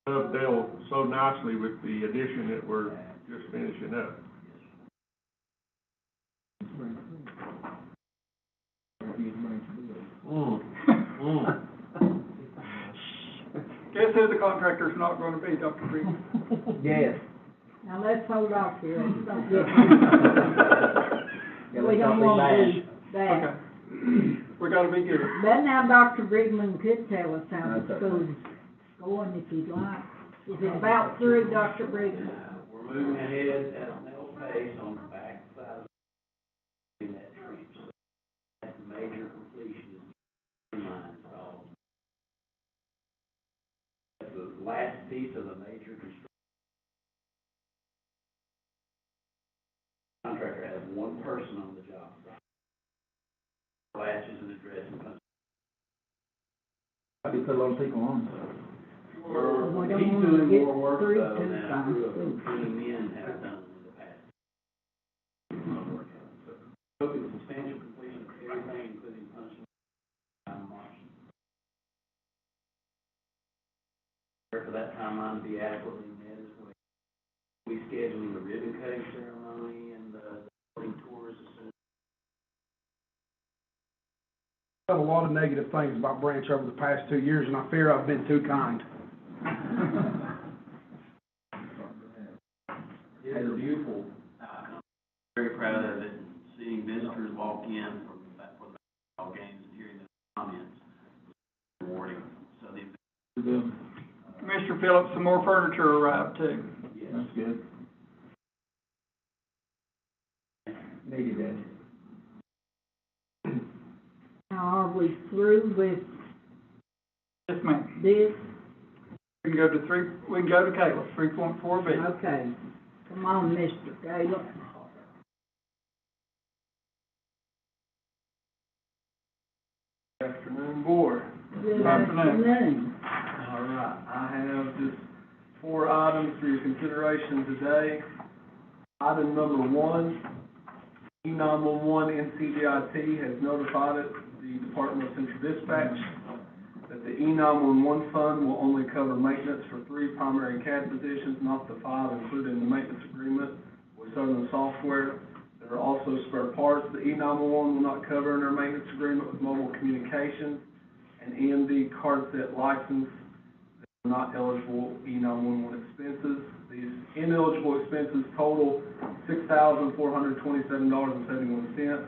A: Dovetail so nicely with the addition that we're just finishing up.
D: Guess who the contractor's not going to be, Dr. Reed?
C: Yes.
E: Now, let's hold off here. Let's don't get-
C: Yeah,
E: We
C: let's
E: don't
C: not be
E: want to
C: bad.
E: do that.
D: Okay. We gotta be good.
E: But now Dr. Brigman could tell us how the
C: That's
E: school's going if you'd like. Is it about through, Dr. Brigman?
K: We're moving ahead at a snail's pace on the back side of that trench. So that's the major completion is line installed. The last piece of the major construction. Contractor has one person on the job site. Latches and address and punch.
C: I did put a lot of people on.
E: We don't
K: He's
E: wanna
K: doing
E: get
K: more work
E: through
K: though
E: too
K: than a
E: fast.
K: crew of 20 men have done in the past. Took a substantial completion of everything, including punching time marching. For that timeline to be adequately met as well. We scheduling the ribbon cutting ceremony and the building tours as soon
B: I've said a lot of negative things about Branch over the past 2 years, and I fear I've been too kind.
K: It's a beautiful outcome. Very proud of it, and seeing visitors walk in for the basketball games and hearing the comments was rewarding. So the
D: Commissioner Phillips, some more furniture arrived too.
K: yes.
C: That's good. Needed that.
E: Now, are we through with
D: Yes, ma'am.
E: this?
D: We can go to Caleb, 3.4B.
E: Okay, come on, Mr. Caleb.
A: Good afternoon, board.
E: Good
D: afternoon.
E: afternoon.
A: All right, I have just 4 items for your consideration today. Item number 1, E911 NCDIT has notified it, the Department of Central Dispatch, that the E911 fund will only cover maintenance for 3 primary CAD positions, not the 5 included in the maintenance agreement with Southern Software. There are also spare parts the E911 will not cover in their maintenance agreement with Mobile Communications and EMD card set license that are not eligible E911 expenses. These ineligible expenses total $6,427.71,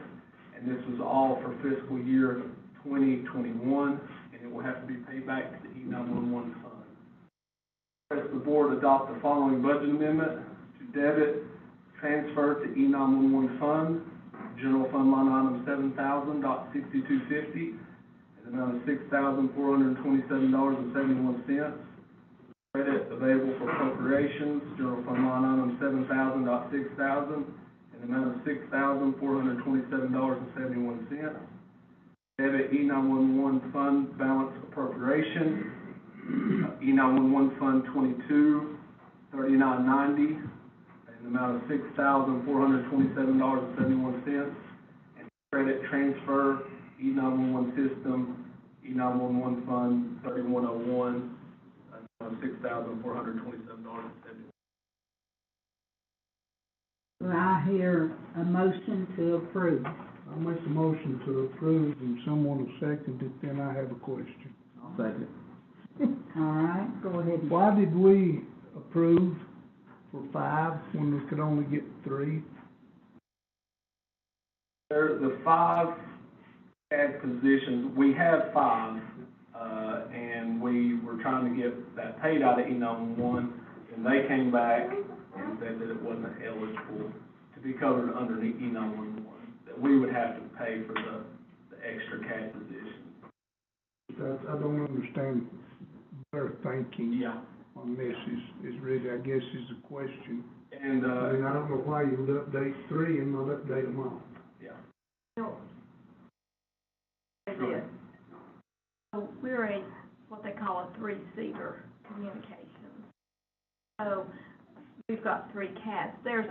A: and this was all for fiscal year 2021, and it will have to be paid back to the E911 fund. Request the board adopt the following budget amendment to debit transfer to E911 fund, general fund line item 7,000.6250, and the amount of $6,427.71. Credit available for appropriations, general fund line item 7,000.6000, and the amount of $6,427.71. Debit E911 fund balance appropriation, E911 fund 223990, and the amount of $6,427.71, and credit transfer E911 system, E911 fund 3101, $6,427.71.
E: Do I hear a motion to approve?
J: I'll make a motion to approve, and someone will second it, then I have a question.
C: I'll second it.
E: All right, go ahead.
J: Why did we approve for 5 when we could only get 3?
A: There's the 5 CAD positions, we have 5, and we were trying to get that paid out of E911, and they came back and said that it wasn't eligible to be covered underneath E911, that we would have to pay for the extra CAD position.
J: I don't understand their thinking
A: Yeah.
J: on this is really, I guess, is the question.
A: And,
J: I mean, I don't know why you would update 3 and not update them all.
A: yeah.
I: So we're a, what they call a 3-seater communication. So we've got 3 CADs. There's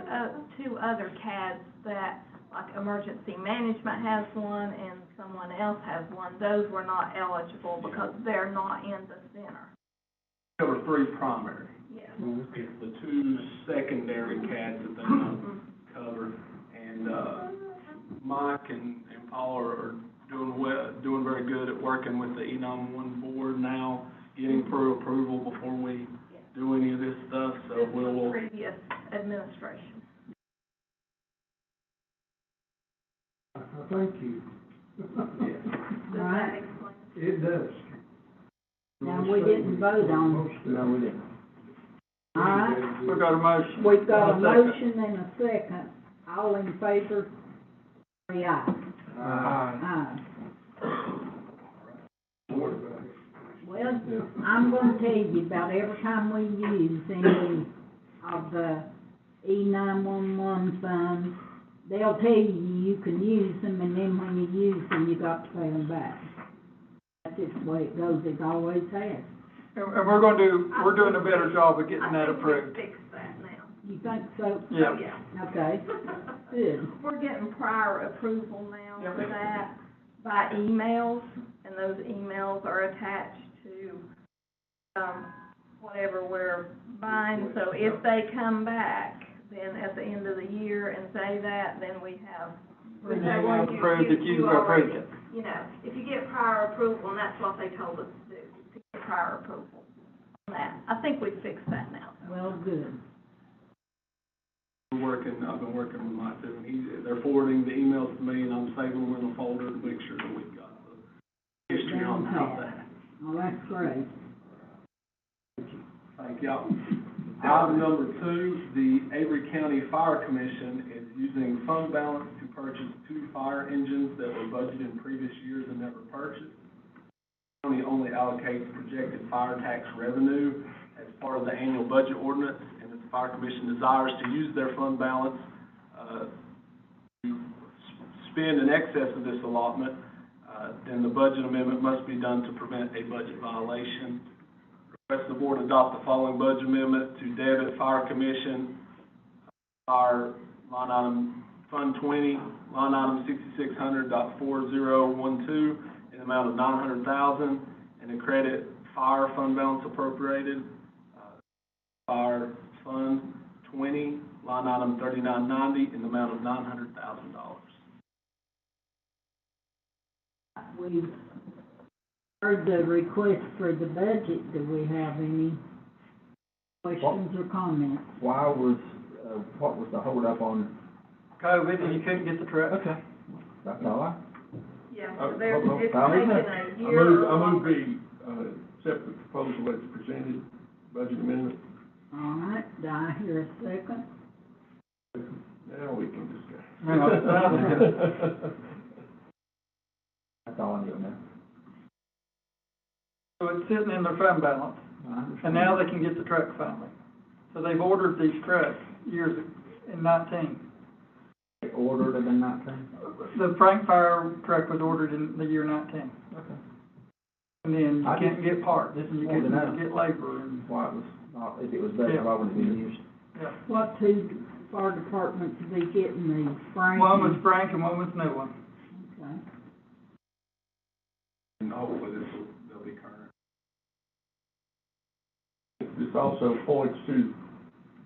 I: 2 other CADs that, like emergency management has one and someone else has one. Those were not eligible because they're not in the center.
A: Cover 3 primary.
I: Yes.
J: Okay.
A: The 2 secondary CADs that they don't cover. And, Mike and Paul are doing very good at working with the E911 board now, getting through approval before we do any of this stuff, so
I: This
A: we'll.
I: was previous administration.
J: Thank you.
I: Does that explain?
J: It does.
E: Now, we didn't vote on it.
C: No, we didn't.
E: All right,
D: We've got a motion.
E: we've got a
D: And second.
E: motion and a second. All in favor, say aye. Aye. Well, I'm gonna tell you about every time we use any of the E911 funds, they'll tell you can use them, and then when you use them, you got to pay them back. That's just the way it goes, it always has.
D: And we're doing a better job of getting that approved.
I: I think we fixed that now.
E: You think so?
D: Yeah.
I: Oh, yeah.
E: Okay, good.
I: We're getting prior approval now
D: Yep.
I: for that by emails, and those emails are attached to, whatever we're buying. So if they come back, then at the end of the year and say that, then we have.
D: Then you have approved that you've approved it.
I: you know, if you get prior approval, and that's what they told us to do, to get prior approval on that. I think we've fixed that now.
E: Well, good.
G: I've been working with Mike too, and they're forwarding the emails to me, and I'm saving them in a folder to make sure that we've got the history on that.
E: Oh, that's great.
G: Thank y'all. Item number 2, the Avery County Fire Commission is using fund balance to purchase 2 fire engines that were budgeted in previous years and never purchased. The county only allocates projected fire tax revenue as part of the annual budget ordinance, and if the Fire Commission desires to use their fund balance to spend in excess of this allotment, then the budget amendment must be done to prevent a budget violation. Request the board adopt the following budget amendment to Debit Fire Commission, Fire line item Fund 20, line item 6600.4012 in the amount of $900,000, and to credit Fire Fund Balance Appropriated, Fire Fund 20, line item 3990 in the amount of $900,000.
E: We've heard the request for the budget. Do we have any questions or comments?
C: Why was, what was the holdup on?
D: COVID, and you couldn't get the truck.
C: Okay. That's all
I: Yeah,
A: Oh,
I: so there's,
A: hold on.
I: it's
C: I'll
I: taken
C: leave
I: a
A: I
I: year
A: move,
I: or
A: I move
I: longer.
A: the, accept the proposal as presented, budget amendment.
E: All right, do I hear a second?
A: Now we can discuss.
C: That's all I need to know.
D: So it's sitting in their fund balance,
C: I understand.
D: and now they can get the truck finally. So they've ordered these trucks years in 19.
C: They ordered it in 19?
D: The Frank Fire truck was ordered in the year 19.
C: Okay.
D: And then you
C: I
D: can't
C: just-
D: get parts,
C: just
D: and you
C: wanted to know.
D: can't get labor, and,
C: Why it was not, if it was better, why wouldn't it be used?
D: yeah.
E: What two fire departments will be getting these, Frank?
D: One was Frank and one was new one.
E: Okay.
G: And hopefully they'll be current.
A: This also points to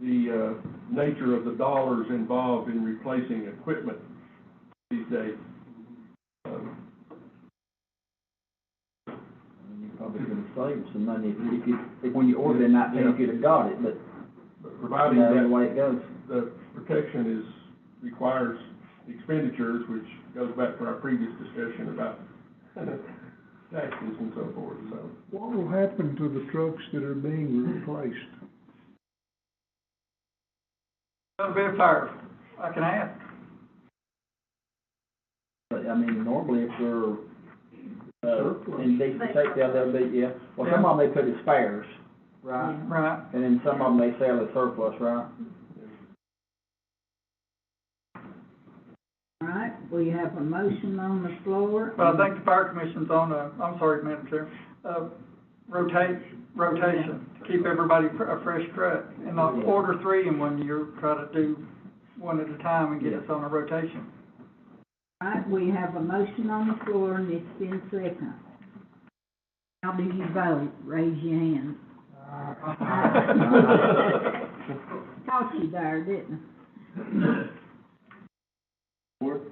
A: the, nature of the dollars involved in replacing equipment these days.
C: You probably could have saved some money if when you ordered it in 19, you could have got it, but,
A: But
C: you
A: providing
C: know, the
A: that
C: way it goes.
A: the protection requires expenditures, which goes back to our previous discussion about taxes and so forth, so.
J: What will happen to the trucks that are being replaced?
D: Gonna be a fire, I can ask.
C: But, I mean, normally if they're,
J: Surplus.
C: in decent shape, they'll be, yeah. Well, some of them they put as spares, right?
D: Right.
C: And then some of them they sell as surplus, right?
E: All right, we have a motion on the floor.
D: But I think the fire commission's on I'm sorry, Madam Chair, rotation, to keep everybody a fresh truck, and not order 3 in 1 year, try to do one at a time and get us on a rotation.
E: All right, we have a motion on the floor, and it's been seconded. How do you vote? Raise your hand. Caught you there, didn't I?
G: Board.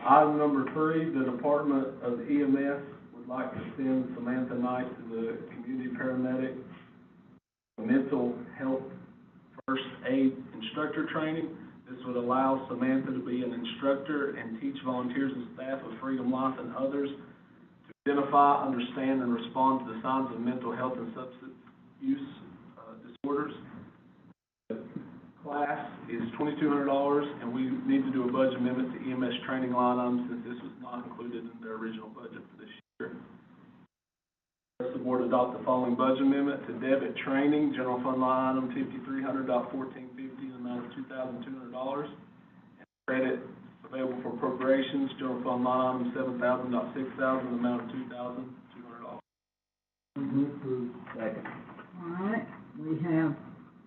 G: Item number 3, the Department of EMS would like to send Samantha Knight to the community paramedic mental health first aid instructor training. This would allow Samantha to be an instructor and teach volunteers and staff of Freedom Life and others to identify, understand, and respond to the signs of mental health and substance use disorders. The class is $2,200, and we need to do a budget amendment to EMS training line items since this was not included in their original budget for this year. The board adopt the following budget amendment to Debit training, general fund line item 5300.1450 in the amount of $2,200. And credit available for appropriations, general fund line item 7,000.6000 in the amount of $2,200.
C: Second.
E: All right, we have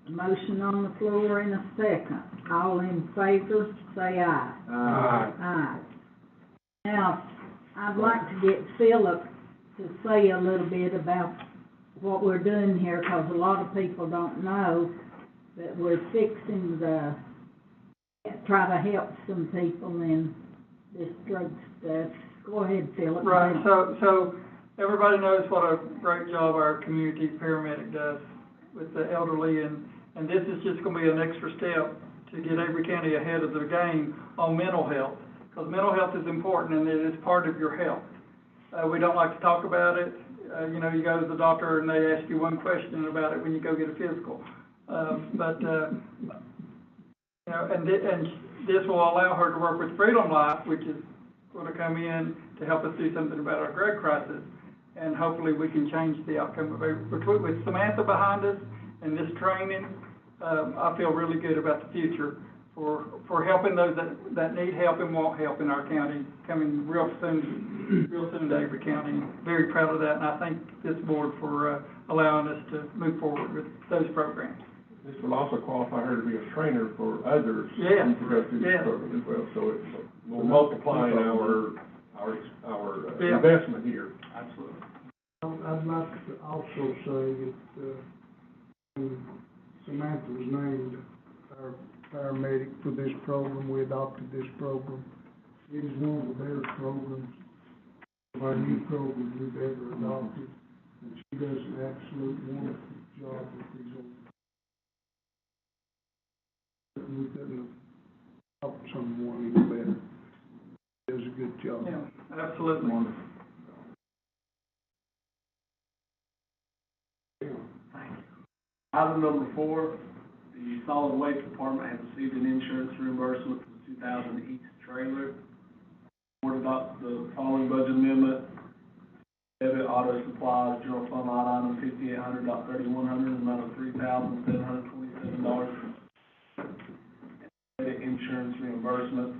E: a motion on the floor and a second. All in favor, say aye. Aye. Now, I'd like to get Philip to say a little bit about what we're doing here, because a lot of people don't know that we're fixing try to help some people in this drug stuff Go ahead, Philip.
D: Right, so everybody knows what a great job our community paramedic does with the elderly, and this is just gonna be an extra step to get Avery County ahead of the game on mental health, because mental health is important and it is part of your health. We don't like to talk about it. You know, you go to the doctor and they ask you one question about it when you go get a physical. You know, and this will allow her to work with Freedom Life, which is going to come in to help us do something about our drug crisis, and hopefully we can change the outcome of it. With Samantha behind us and this training, I feel really good about the future for helping those that need help and want help in our county, coming real soon to Avery County. Very proud of that, and I thank this board for allowing us to move forward with those programs.
A: This will also qualify her to be a trainer for others
D: Yeah.
A: to go through this program as well, so it will multiply our
D: Yeah.
A: investment here.
D: Absolutely.
J: I'd like to also say that, when Samantha was named our paramedic for this program, we adopted this program. It is one of the better programs, of our new programs we've ever adopted, and she does an absolute wonderful job with these old. We couldn't have helped someone even better. She does a good job.
D: Yeah, absolutely.
A: Wonderful.
G: Item number 4, the solid waste department has received an insurance reimbursement for the 2000 East trailer. Board adopts the following budget amendment. Debit auto supplies, general fund line item 5800.3100, amount of $3,727. Credit insurance reimbursement,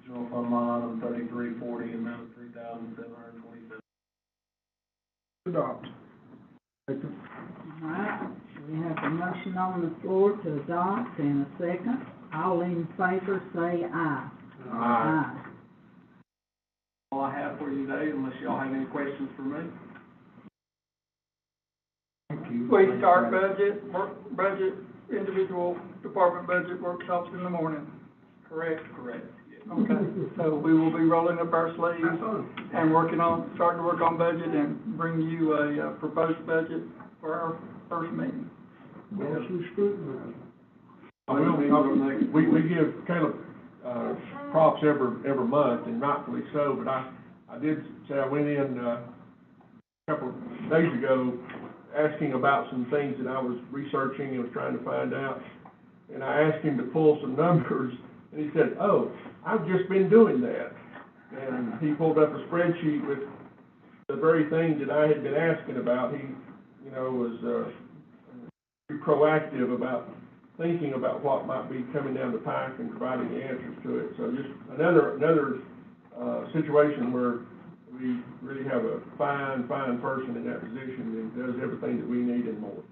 G: general fund line item 3340, amount of $3,727.
J: Adopt. Second.
E: All right, we have a motion on the floor to adopt and a second. All in favor say aye. Aye.
G: All I have for you today, unless y'all have any questions for me.
J: Thank you.
D: We start budget, individual department budget workshops in the morning, correct?
G: Correct, yes.
D: Okay, so we will be rolling up our sleeves
J: Have fun.
D: and starting to work on budget and bring you a proposed budget for our first meeting.
J: Closely scrutinized.
A: We give Caleb, props every month, and rightfully so, but I did say I went in, a couple of days ago, asking about some things that I was researching and was trying to find out, and I asked him to pull some numbers, and he said, "Oh, I've just been doing that." And he pulled up a spreadsheet with the very things that I had been asking about. He, you know, was, pretty proactive about thinking about what might be coming down the pike and providing the answers to it. So just another situation where we really have a fine person in that position that does everything that we need and more.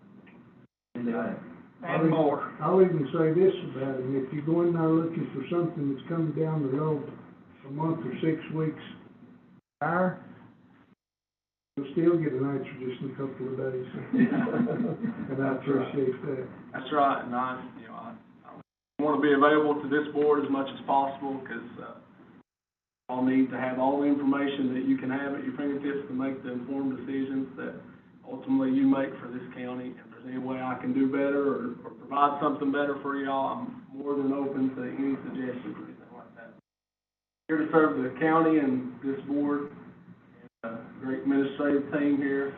D: And more.
J: I'll even say this about him, if you go in there looking for something that's coming down the road a month or 6 weeks prior, you'll still get an answer just in a couple of days. And I appreciate that.
G: That's right, and I want to be available to this board as much as possible, because I'll need to have all the information that you can have at your fingertips to make the informed decisions that ultimately you make for this county. If there's any way I can do better or provide something better for y'all, I'm more than open to any suggestions or anything like that. Here to serve the county and this board, and a great administrative team here.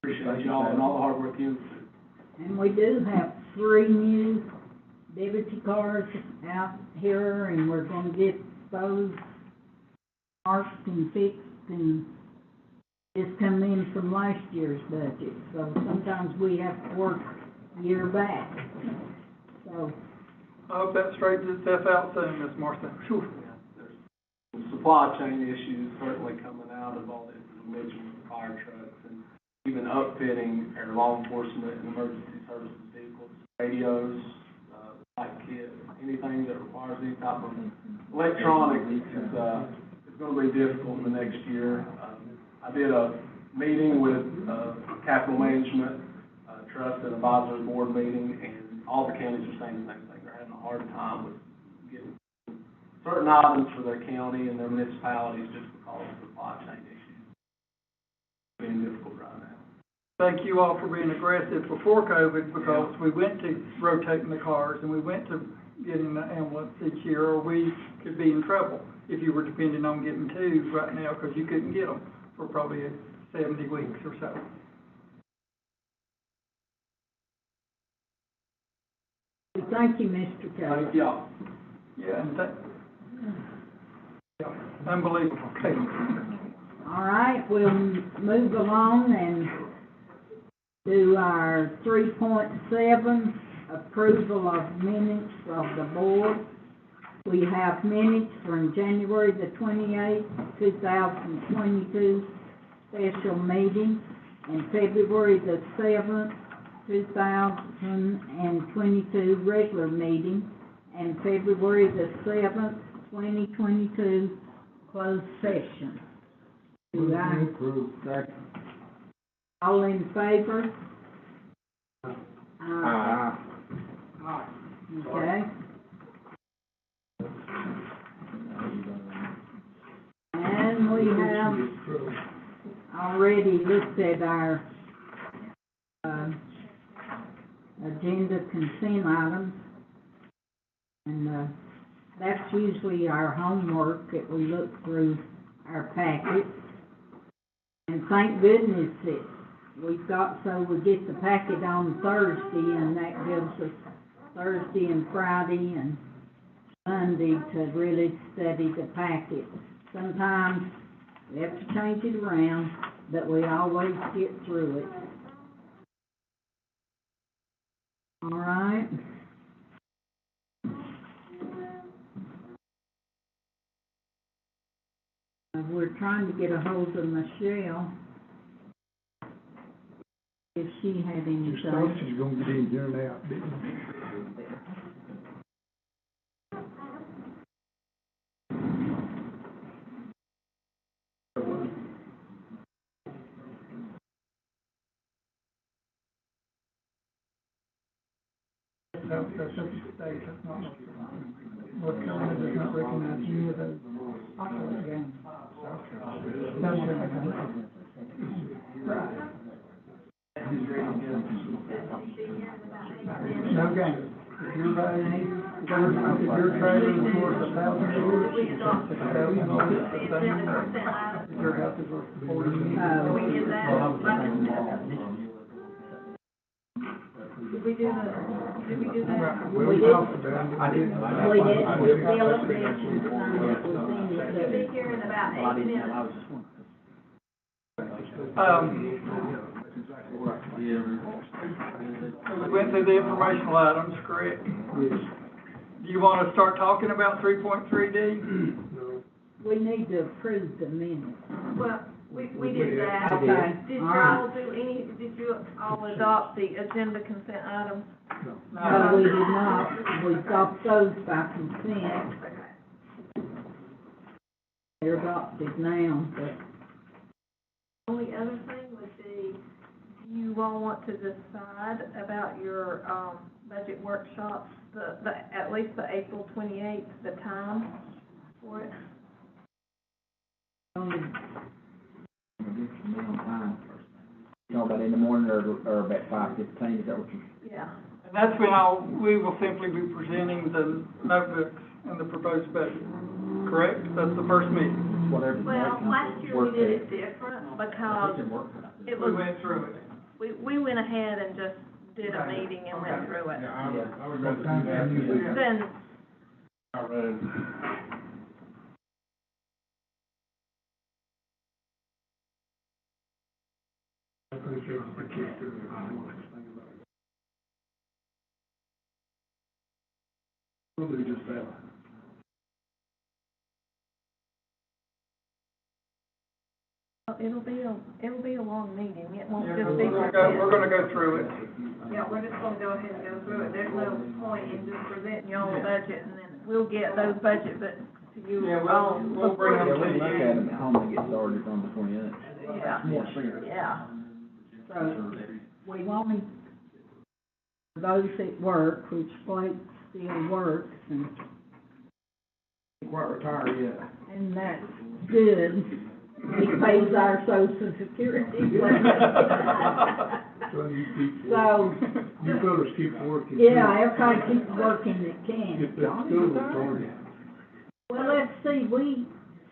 G: Appreciate y'all and all the hard work you do.
E: And we do have 3 new Debit cards out here, and we're gonna get those marked and fixed, and it's come in from last year's budget, so sometimes we have to work a year back. So,
D: I hope that straightens itself out soon, Ms. Martha. Whew.
G: There's some supply chain issues certainly coming out of all this, you mentioned with the fire trucks and even upfitting our law enforcement and emergency services vehicles, radios, light kit, anything that requires any type of electronics is going to be difficult in the next year. I did a meeting with Capital Management Trust and Advisory Board meeting, and all the counties are saying the same thing. They're having a hard time with getting certain items for their county and their municipalities just because of supply chain issues. Being difficult right now.
D: Thank you all for being aggressive before COVID, because we went to rotating the cars and we went to getting the ambulance each year, or we could be in trouble if you were depending on getting two right now, because you couldn't get them for probably 70 weeks or so.
E: Thank you, Mr. Kelly.
G: Thank y'all.
D: Yeah, and yeah, unbelievable. Okay.
E: All right, we'll move along and do our 3.7, approval of minutes of the board. We have minutes from January the 28th, 2022 special meeting, and February the 7th, 2022 regular meeting, and February the 7th, 2022 closed session. Do I, all in favor? Okay. And we have already looked at our, agenda consent items. And, that's usually our homework, that we look through our packets. And thank goodness that we've got, so we get the packet on Thursday, and that gives us Thursday and Friday and Sunday to really study the packet. Sometimes we have to change it around, but we always get through it. All right. We're trying to get a hold of Michelle, if she had anything.
J: Just thought she's gonna get in here and out, didn't you?
D: North Carolina does not recognize any of those. No game. If you're riding, if your trailer is worth $1,000, your house is worth $40.
I: Did we do that?
J: We talked about it.
E: We did, the illustration sign that was in it.
I: We'll be here in about 8 minutes.
D: We went through the informational items, correct?
J: Yes.
D: Do you want to start talking about 3.3D?
E: We need to approve the minutes.
I: Well, we did that.
E: Okay.
I: Did
E: All
I: y'all
E: right.
I: did you all adopt the agenda consent items?
E: No, we did not. We got those by consent. They're adopted now, but
I: Only other thing would be, do you all want to decide about your, budget workshops, at least the April 28th, the time for it?
C: You know, about in the morning or about 5:15, is that what you?
I: Yeah.
D: And that's when we will simply be presenting the notebooks and the proposed budget, correct? That's the first meeting.
C: Whatever.
I: Well, last year we did it different because it
D: We
I: was,
D: went through it.
I: we went ahead and just did a meeting and went through it.
A: I would rather do that.
I: Then,
A: I'd rather. We'll do just that.
I: it'll be a long meeting, it won't
D: Yeah,
I: just be.
D: we're gonna go through it.
I: Yeah, we're just gonna go ahead and go through it, there's no point in just presenting y'all the budget, and then we'll get those budget books to you
D: Yeah,
I: all.
D: we'll bring
C: Yeah,
D: them
C: we
D: to
C: can look
D: you.
C: at them at home and get started on the 28th.
I: Yeah.
E: so we wanted those at work, which Blake still works, and
B: quite retired yet.
E: And that's good. He pays our social security.
J: So you keep,
E: So,
J: you fellas keep working.
E: yeah, everybody keeps working that can.
J: Get that school started.
E: Well, let's see, we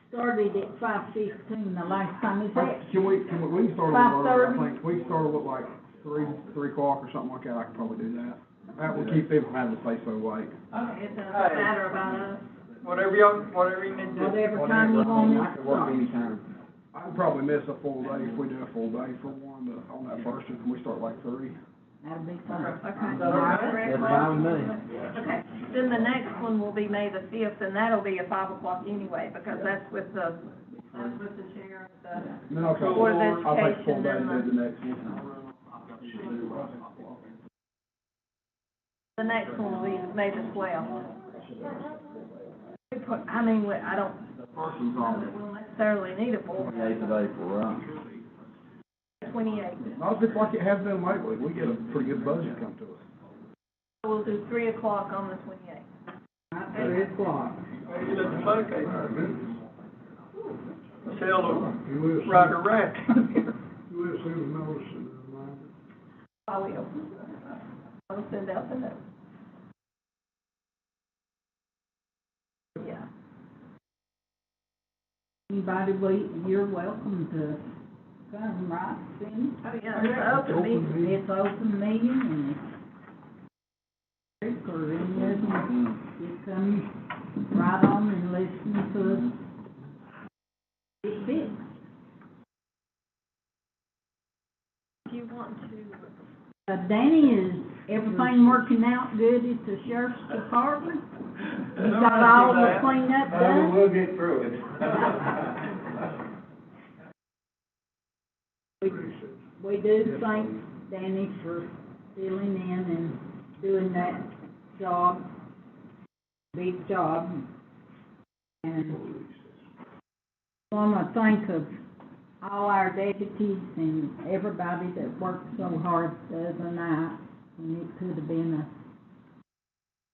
E: started at 5:15 the last time, is that?
B: We can start a little earlier, I
E: 5:30?
B: think, we can start with like 3 o'clock or something like that, I could probably do that. That will keep people from having to stay so late.
I: It doesn't matter about us.
D: Whatever you need to do.
E: Whatever time you want
C: I can work
E: it.
C: anytime.
B: I can probably miss a full day if we do a full day for one, but on that first one, we start like 3.
E: That'll be fine.
I: Okay.
C: That's fine with me.
I: Okay, then the next one will be May the 5th, and that'll be at 5 o'clock anyway, because that's with the chair of the
B: Then I'll take,
I: Board of
B: I'll take a full
I: Education
B: day
I: and
B: to do the next one.
I: the next one will be May the 12th. I don't
C: Person's
I: know
C: on
I: that we'll necessarily need it for
C: 28th of April, right?
I: 28th.
B: Not if it's like it has been lately, we get a pretty good budget come to us.
I: We'll do 3 o'clock on the 28th.
E: 3 o'clock.
D: Maybe let the vacate. Michelle will
J: You will
D: ride
J: send,
D: her rack.
J: you will send a notice and a reminder.
I: I will. I'll send out the note. Yeah.
E: Anybody, you're welcome to come, right, Cindy?
I: Oh, yeah, it's open meeting.
E: It's open meeting and it's, or any of them, you come right on and listen to us. It's big.
I: If you want to,
E: Danny, is everything working out good at the sheriff's department? You got all the cleanup done?
G: We'll get through it.
E: We do thank Danny for filling in and doing that job, big job. And I wanna think of all our deputies and everybody that worked so hard the other night, and it could have been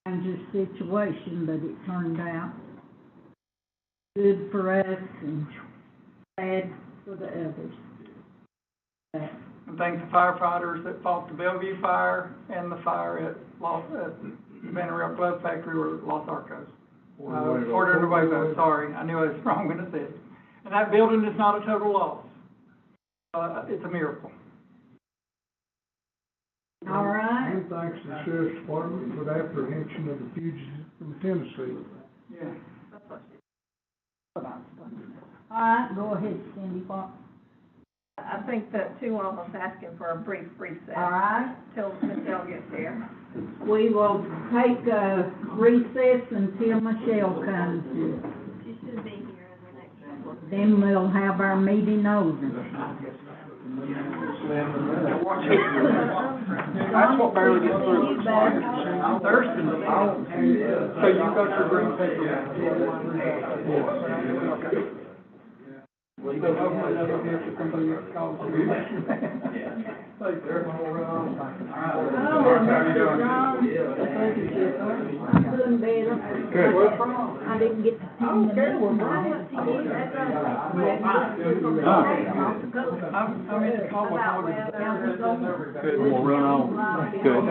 E: a dangerous situation, but it turned out good for us and bad for the others.
D: And thank the firefighters that fought the Bellevue fire and the fire at Vanderbilt Glove Factory or Los Arcos. Fort Underway, sorry, I knew I was wrong when I said it. And that building is not a total loss. It's a miracle.
E: All right.
J: And thanks to the sheriff's department for the apprehension of the fugitive from Tennessee.
D: Yeah.
E: All right, go ahead, Cindy, what?
I: I think that two of us asking for a brief recess.
E: All right,
I: Till Michelle gets here.
E: we will take a recess until Michelle comes.
I: She should be here in the next couple of
E: Then we'll have our meeting over.
B: That's what barely gets through.
D: I'm thirsty. So you got your green paper? Well, you don't have somebody else calls you. Like, they're gonna run on.
E: Mr. John. I'm doing better.
B: Good.
E: I didn't get to see the meeting.
D: I'm in the call with all the.
L: Good, we'll run on. Good.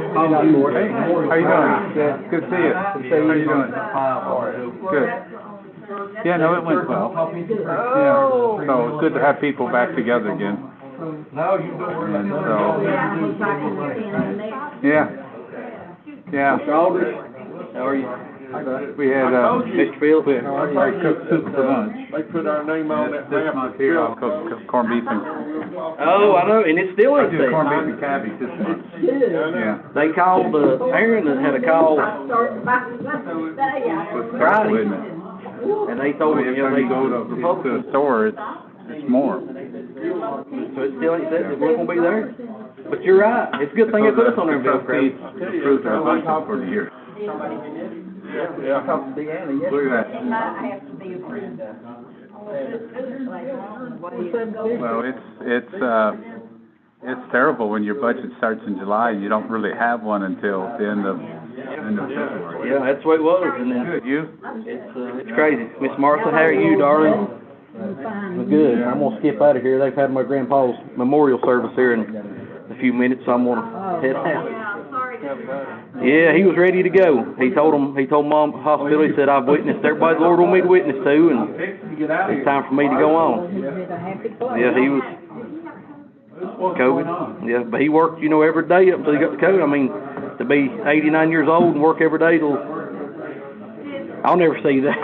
L: Hey, how you doing? Good to see you. How you doing? Good. Yeah, no, it went well. Yeah, so it's good to have people back together again.
G: No, you don't worry.
L: And so,
E: Yeah, I was back in the next.
L: yeah.
K: How are you?
L: We had,
K: Mr. Fields?
L: I cooked soup for lunch.
F: They put our name on it.
L: This month here, I'll cook corned beef and,
K: Oh, I know, and it still
L: I
K: ain't
L: did
K: safe.
L: corned beef and cabbage this month.
E: Good.
L: Yeah.
K: They called, Aaron had a call,
E: I started back today.
L: With terrible, isn't it?
K: and they told me,
L: Every
K: you know,
L: time you go to the store, it's more.
K: so it still ain't said that we're gonna be there. But you're right, it's a good thing they put us on there, Bill Craig.
L: Trustees approved our budget for the year.
K: Yeah. Talked to Deanna, yeah.
L: Look at that.
E: It might have to be approved.
L: Well, it's terrible when your budget starts in July and you don't really have one until the end of
M: Yeah, that's the way it was, and then
L: Good, you?
M: it's crazy. Miss Martha, how are you, darling?
E: I'm fine.
M: Well, good. I'm gonna skip out of here. They've had my grandpa's memorial service here in a few minutes, so I'm gonna head out. Yeah, he was ready to go. He told Mom at the hospital, he said, I've witnessed everybody the Lord want me to witness to, and it's time for me to go on.
E: Is it a happy place?
M: Yeah, he was COVID. Yeah, but he worked, every day up until he got the COVID. I mean, to be 89 years old and work every day till, I'll never see that.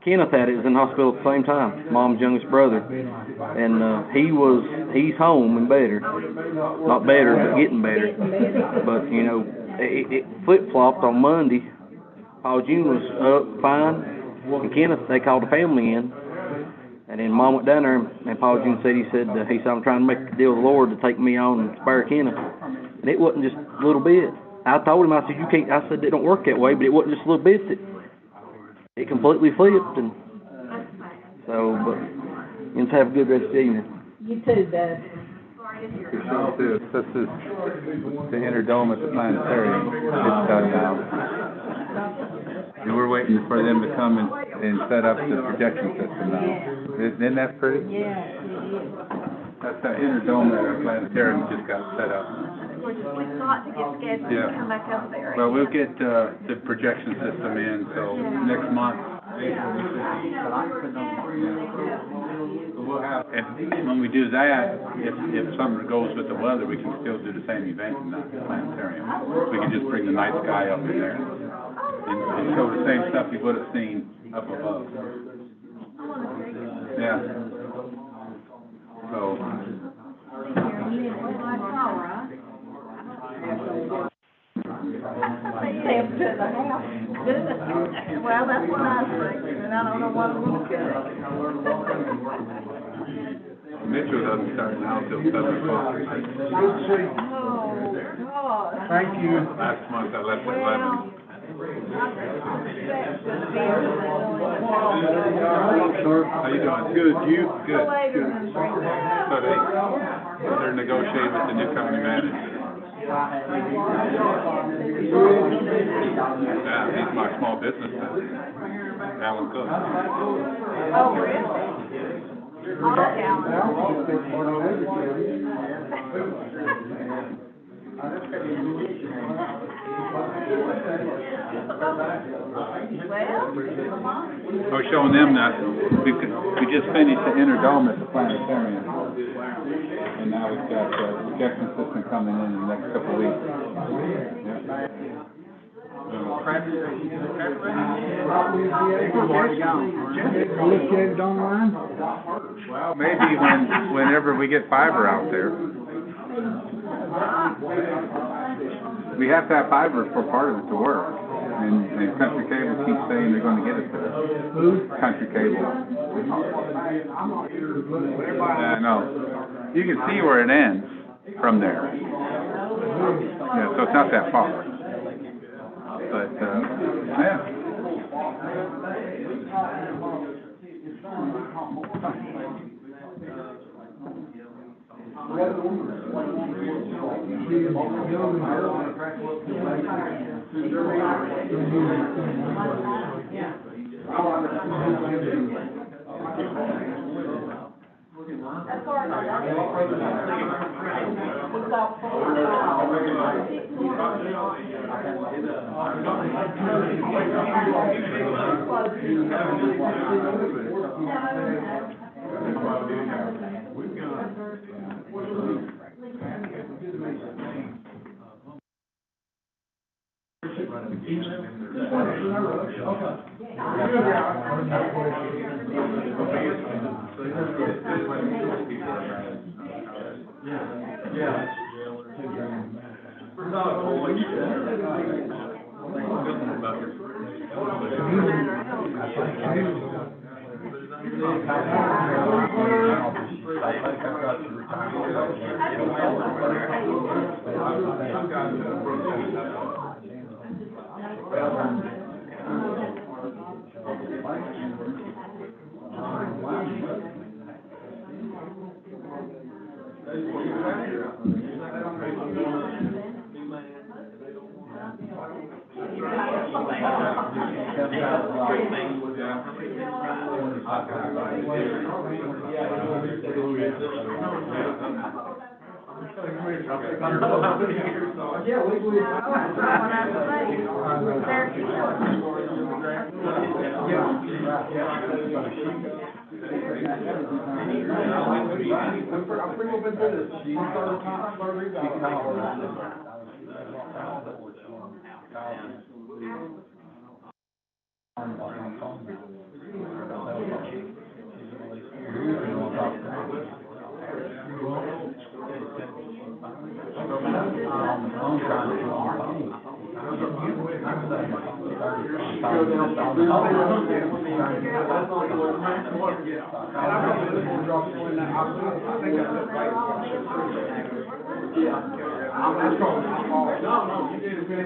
M: Kenneth had it, was in the hospital at the same time, Mom's youngest brother. And, he's home and better. Not better, but getting better. But, it flip-flopped on Monday. Paul June was up fine, and Kenneth, they called the family in. And then Mom went down there, and Paul June said, I'm trying to make a deal with the Lord to take me on and spare Kenneth. And it wasn't just a little bit. I told him, I said, you can't, I said, it don't work that way, but it wasn't just a little bit. It completely flipped, and so, but, you have a good rest of the evening.
E: You too, Dad.
L: This is the inner dome at the Planetarium. It's done now. And we're waiting for them to come and set up the projection system now. Isn't that pretty?
E: Yeah, it is.
L: That's the inner dome at the Planetarium just got set up.
I: We thought to get scheduled to come back up there.
L: Well, we'll get the projection system in, so next month. And when we do that, if something goes with the weather, we can still do the same event in the Planetarium. We can just bring the night sky up in there and show the same stuff you would have seen up above. Yeah. So.
I: Well, that's what I was thinking, and I don't know what I'm gonna do.
L: Mitchell doesn't start now till 7 o'clock.
I: Oh, God.
B: Thank you.
L: Last month I left at 11. How you doing? Good. You? Good. So they're negotiating with the new county manager. Yeah, he's my small business man, Alan Cook.
I: Oh, really? Oh,
L: I was showing them that we just finished the inner dome at the Planetarium, and now we've got the projection system coming in the next couple of weeks.
B: Look at it online?
L: Well, maybe whenever we get fiber out there. We have to have fiber for part of it to work. And Country Cable keeps saying they're going to get it there.
B: Who?
L: Country Cable. I know. You can see where it ends from there. Yeah, so it's not that far. But, yeah.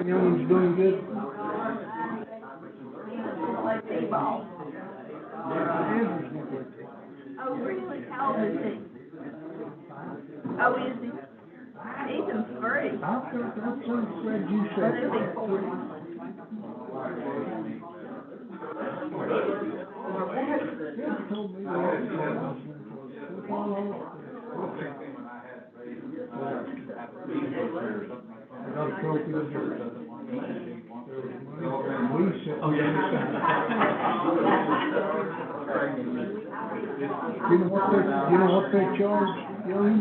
J: Young's doing good.
I: Oh, really? How old is he? Oh, is he? He's in three.
J: I'm so glad you said
I: He'll be 40.
J: told me that. I got a trophy of we said. You know what they charge, young?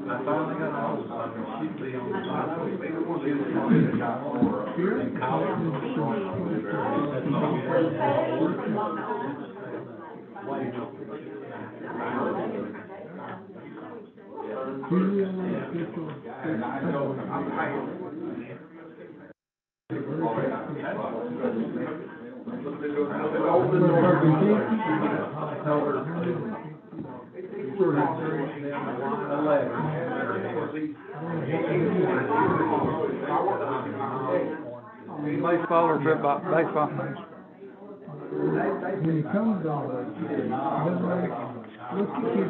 G: I finally got hold of her. She'd be on the
L: Baseball or football? Baseball.
J: When you come down, look at you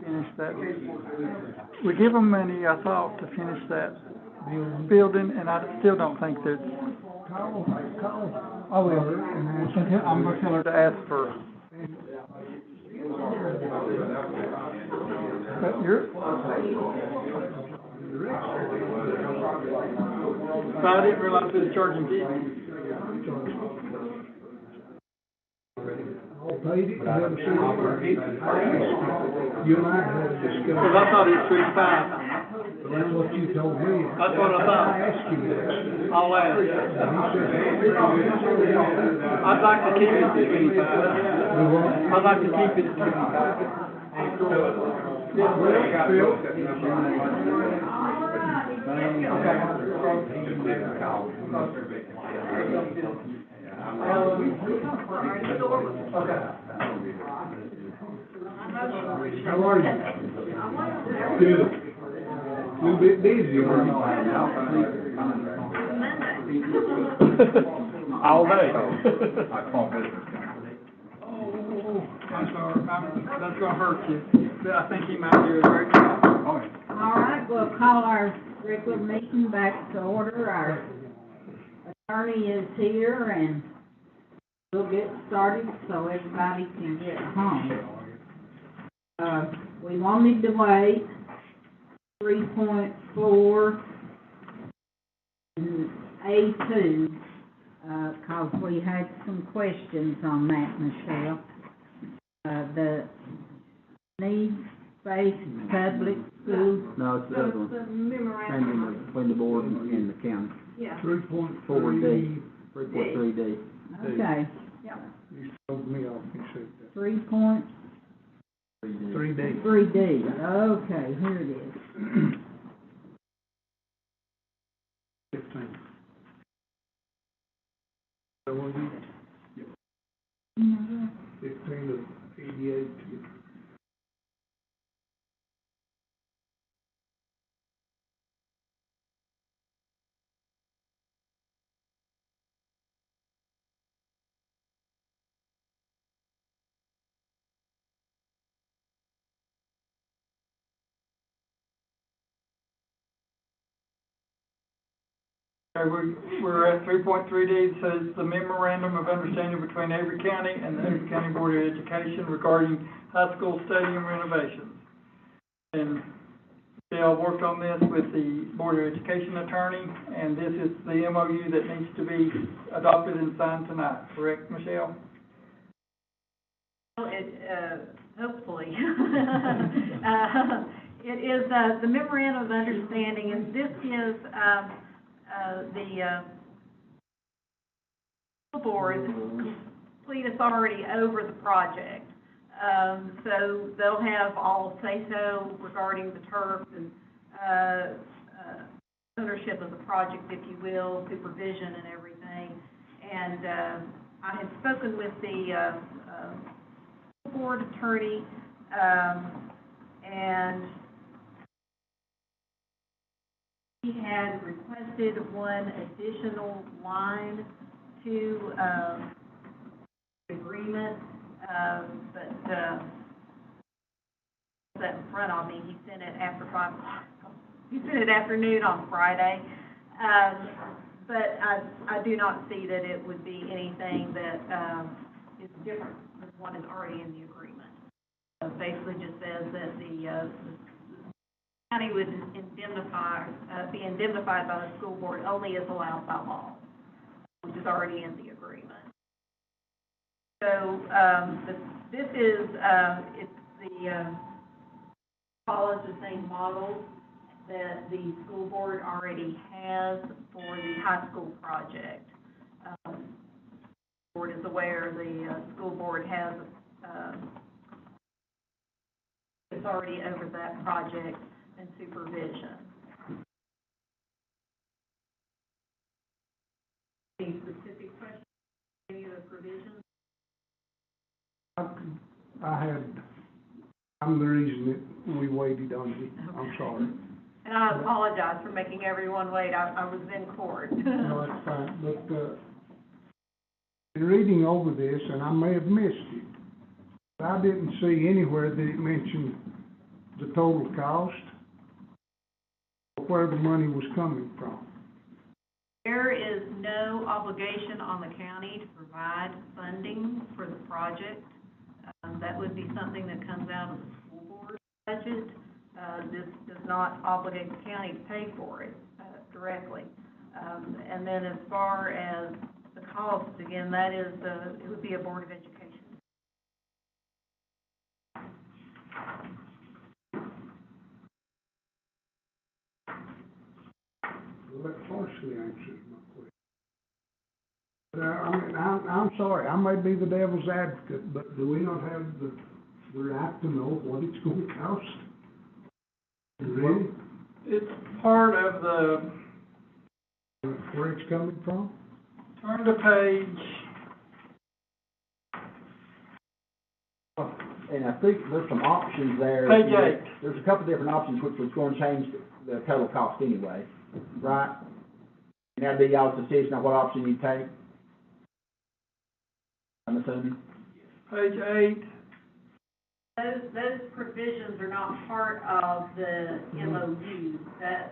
L: Finish that. We give them money, I thought, to finish that building, and I still don't think that.
J: I will.
L: I'm gonna tell her to ask for.
D: So I didn't realize it was charging people.
J: All paid it, I haven't seen it. You and I had a discussion.
D: Because I thought it was 3.5.
J: That's what you told me.
D: That's what I thought.
J: I asked you that.
D: I'll ask. I'd like to keep it at 25. I'd like to keep it at 25.
J: How are you? Good. A little bit busy, aren't you?
L: All day.
D: I'm sorry, that's gonna hurt you, but I think he might do a great job.
E: All right, we'll call our regular meeting back to order. Our attorney is here and we'll get started so everybody can get home. We wanted to wait 3.4 A2, cause we had some questions on that, Michelle. The needs-based public school.
C: No, it's the other one.
I: The memorandum.
C: Between the board and the county.
I: Yeah.
J: 3.3.
C: 3.3D.
E: Okay,
J: You told me off, you said that.
E: 3.3D,
J: 3D.
E: okay, here it is.
J: 15. So what you? 15 to 88.
D: Okay, we're at 3.3D, says the memorandum of understanding between Avery County and the Avery County Board of Education regarding high school stadium renovations. And Michelle worked on this with the Board of Education attorney, and this is the MOU that needs to be adopted and signed tonight, correct, Michelle?
I: Hopefully. It is, the memorandum of understanding, and this is, the school board's complete authority over the project. So they'll have all say-so regarding the turf and, ownership of the project, if you will, supervision and everything. And, I had spoken with the, board attorney, and he had requested one additional line to, agreement, but, that in front of me, he sent it after 5 o'clock. He sent it afternoon on Friday. But I do not see that it would be anything that, is different than what is already in the agreement. Basically just says that the county would indemnify, be indemnified by the school board only as allowed by law, which is already in the agreement. So, this is, it's the, follows the same model that the school board already has for the high school project. The board is aware the school board has authority over that project and supervision. Any specific questions? Any of the provisions?
J: I'm the reason that we waited on you. I'm sorry.
I: And I apologize for making everyone wait. I was in court.
J: No, that's fine, but, in reading over this, and I may have missed it, but I didn't see anywhere that it mentioned the total cost or where the money was coming from.
I: There is no obligation on the county to provide funding for the project. That would be something that comes out of the school board budget. This does not obligate the county to pay for it directly. And then as far as the cost, again, that is, it would be a Board of Education.
J: Well, that partially answers my question. But, I'm sorry, I may be the devil's advocate, but do we not have the right to know what it's going to cost? Really?
D: It's part of the,
J: Where it's coming from?
D: turn to page,
C: And I think there's some options there.
D: Page 8.
C: There's a couple different options which was going to change the total cost anyway, right? And that'd be y'all's decision on what option you take, I'm assuming.
D: page 8.
I: Those provisions are not part of the MOU.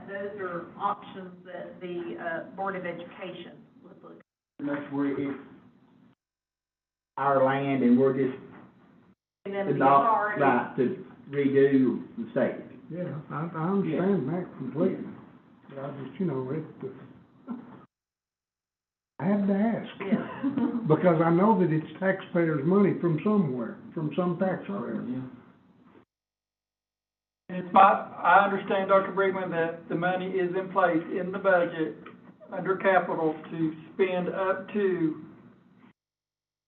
I: Those are options that the Board of Education would look at.
C: And that's where it's our land and we're just
I: And then the
C: not
I: authority.
C: right to redo the state.
J: Yeah, I understand that completely. But I just, I had to ask.
I: Yeah.
J: Because I know that it's taxpayers' money from somewhere, from some taxpayer.
D: It's I understand, Dr. Brickman, that the money is in place in the budget under capital to spend up to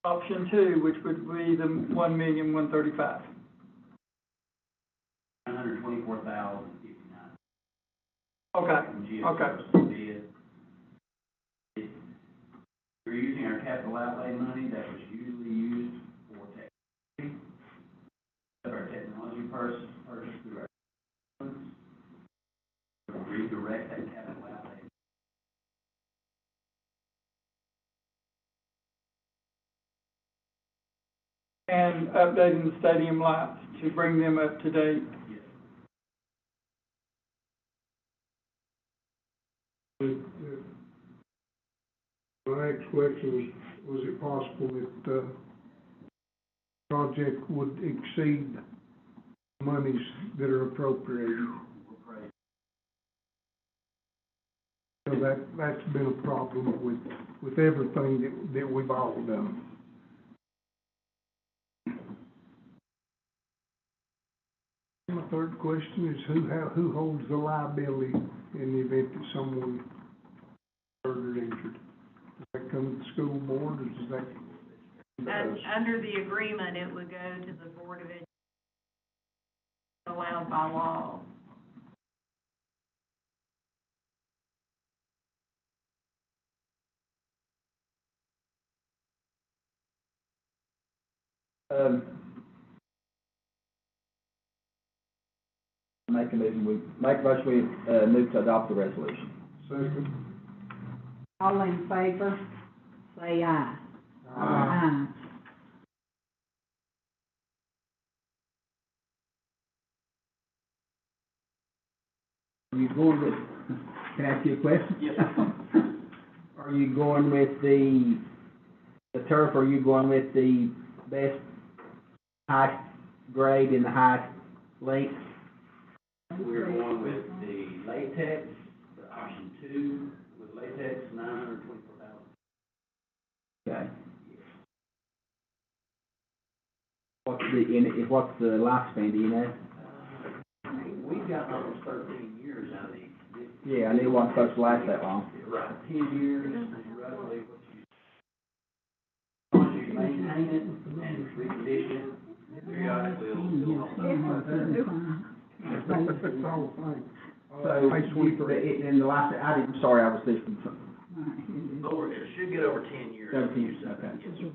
D: option 2, which would be the $1,135,000.
K: $124,059.
D: Okay, okay.
K: We're using our capital outlay money that was usually used for technology, our technology purchase through our funds. We'll redirect that capital outlay.
D: And updating the stadium lights to bring them up to date.
J: My next question was it possible that the project would exceed monies that are appropriated? So that's been a problem with everything that we've all done. My third question is who holds the liability in the event that someone is hurt or injured? Does that come to the school board, or does that come to us?
I: Under the agreement, it would go to the Board of Education, allowed by law.
C: Make a motion, we move to adopt the resolution.
J: Second.
E: All in favor, say aye. Aye.
C: Are you going with, can I ask you a question?
H: Yes.
C: Are you going with the turf, or are you going with the best highest grade and the highest length?
K: We're going with the latex, the option 2, with latex, $924,000.
C: Okay. What's the lifespan, do you know?
K: We've got almost 13 years out of these.
C: Yeah, I knew it wasn't supposed to last that long.
K: Right, 10 years is roughly what you maintain it and recondition it periodically.
J: That's all fine.
C: So, in the last, I'm sorry, I was listening to.
K: It should get over 10 years.
C: 17 years, okay.
K: Yes, sir.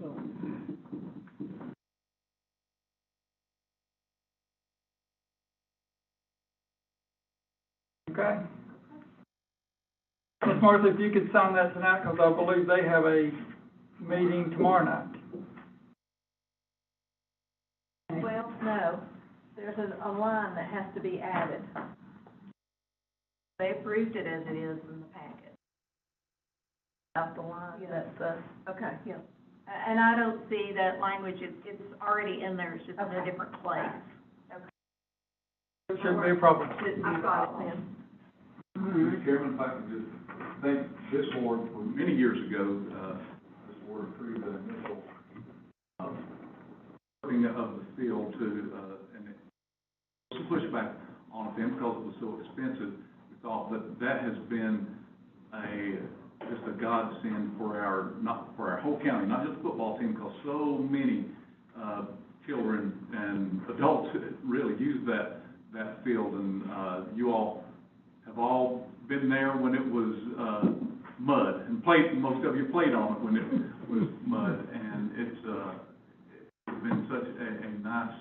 D: Okay. Ms. Martha, if you could sign that tonight, because I believe they have a meeting tomorrow night.
I: Well, no, there's a line that has to be added. They approved it as it is in the packet. Out the line, that's okay, yeah. And I don't see that language, it's already in there, it's just in a different place.
D: It shouldn't be a problem.
I: I've got it then.
F: Mr. Chairman, if I could just thank this board, for many years ago, this board approved an initial, putting of the field to, and it was some pushback on it then because it was so expensive. We thought that has been just a godsend for our whole county, not just the football team, because so many, children and adults really use that field, and, you all have all been there when it was, mud, and most of you played on it when it was mud, and it's been such a nice,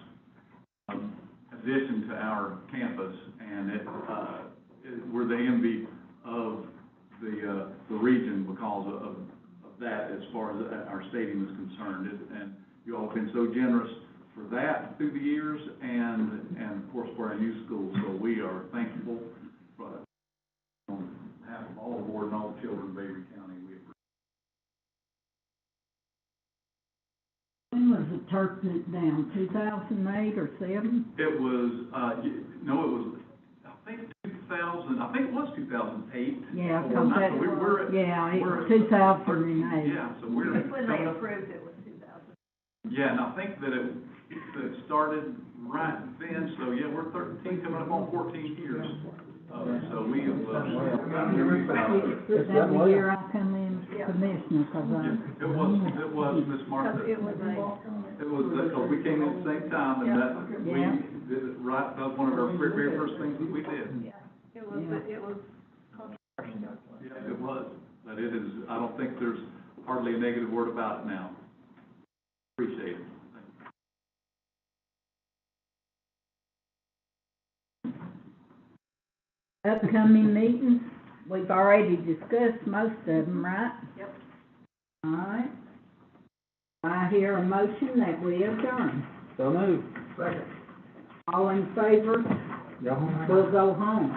F: addition to our campus, and we're the envy of the region because of that as far as our stadium is concerned, and you all have been so generous for that through the years, and of course for our new school, so we are thankful for, on behalf of all the board and all the children of Avery County. We appreciate it.
E: When was the turf put down, 2008 or 7?
F: It was, no, it was, I think it was 2008.
E: Yeah,
F: or
E: because
F: not,
E: that,
F: so we're at,
E: yeah, it
F: we're
E: was
F: at
E: 2008.
F: Yeah, so we're.
I: When they approved it was 2000.
F: Yeah, and I think that it started right then, so yeah, we're 13, coming up on 14 years. So we have,
E: That the year I come in as commissioner, because
F: it was, Ms. Martha.
I: It was
F: Because we came in at the same time, and we did it right, that was one of our very first things that we did.
I: Yeah, it was controversial.
F: Yeah, it was, but it is, I don't think there's hardly a negative word about it now. Appreciate it.
E: upcoming meetings, we've already discussed most of them, right?
I: Yep.
E: All right. I hear a motion that we adjourn.
C: So moved.
J: Second.
E: All in favor?
C: Go home.
E: We'll go home.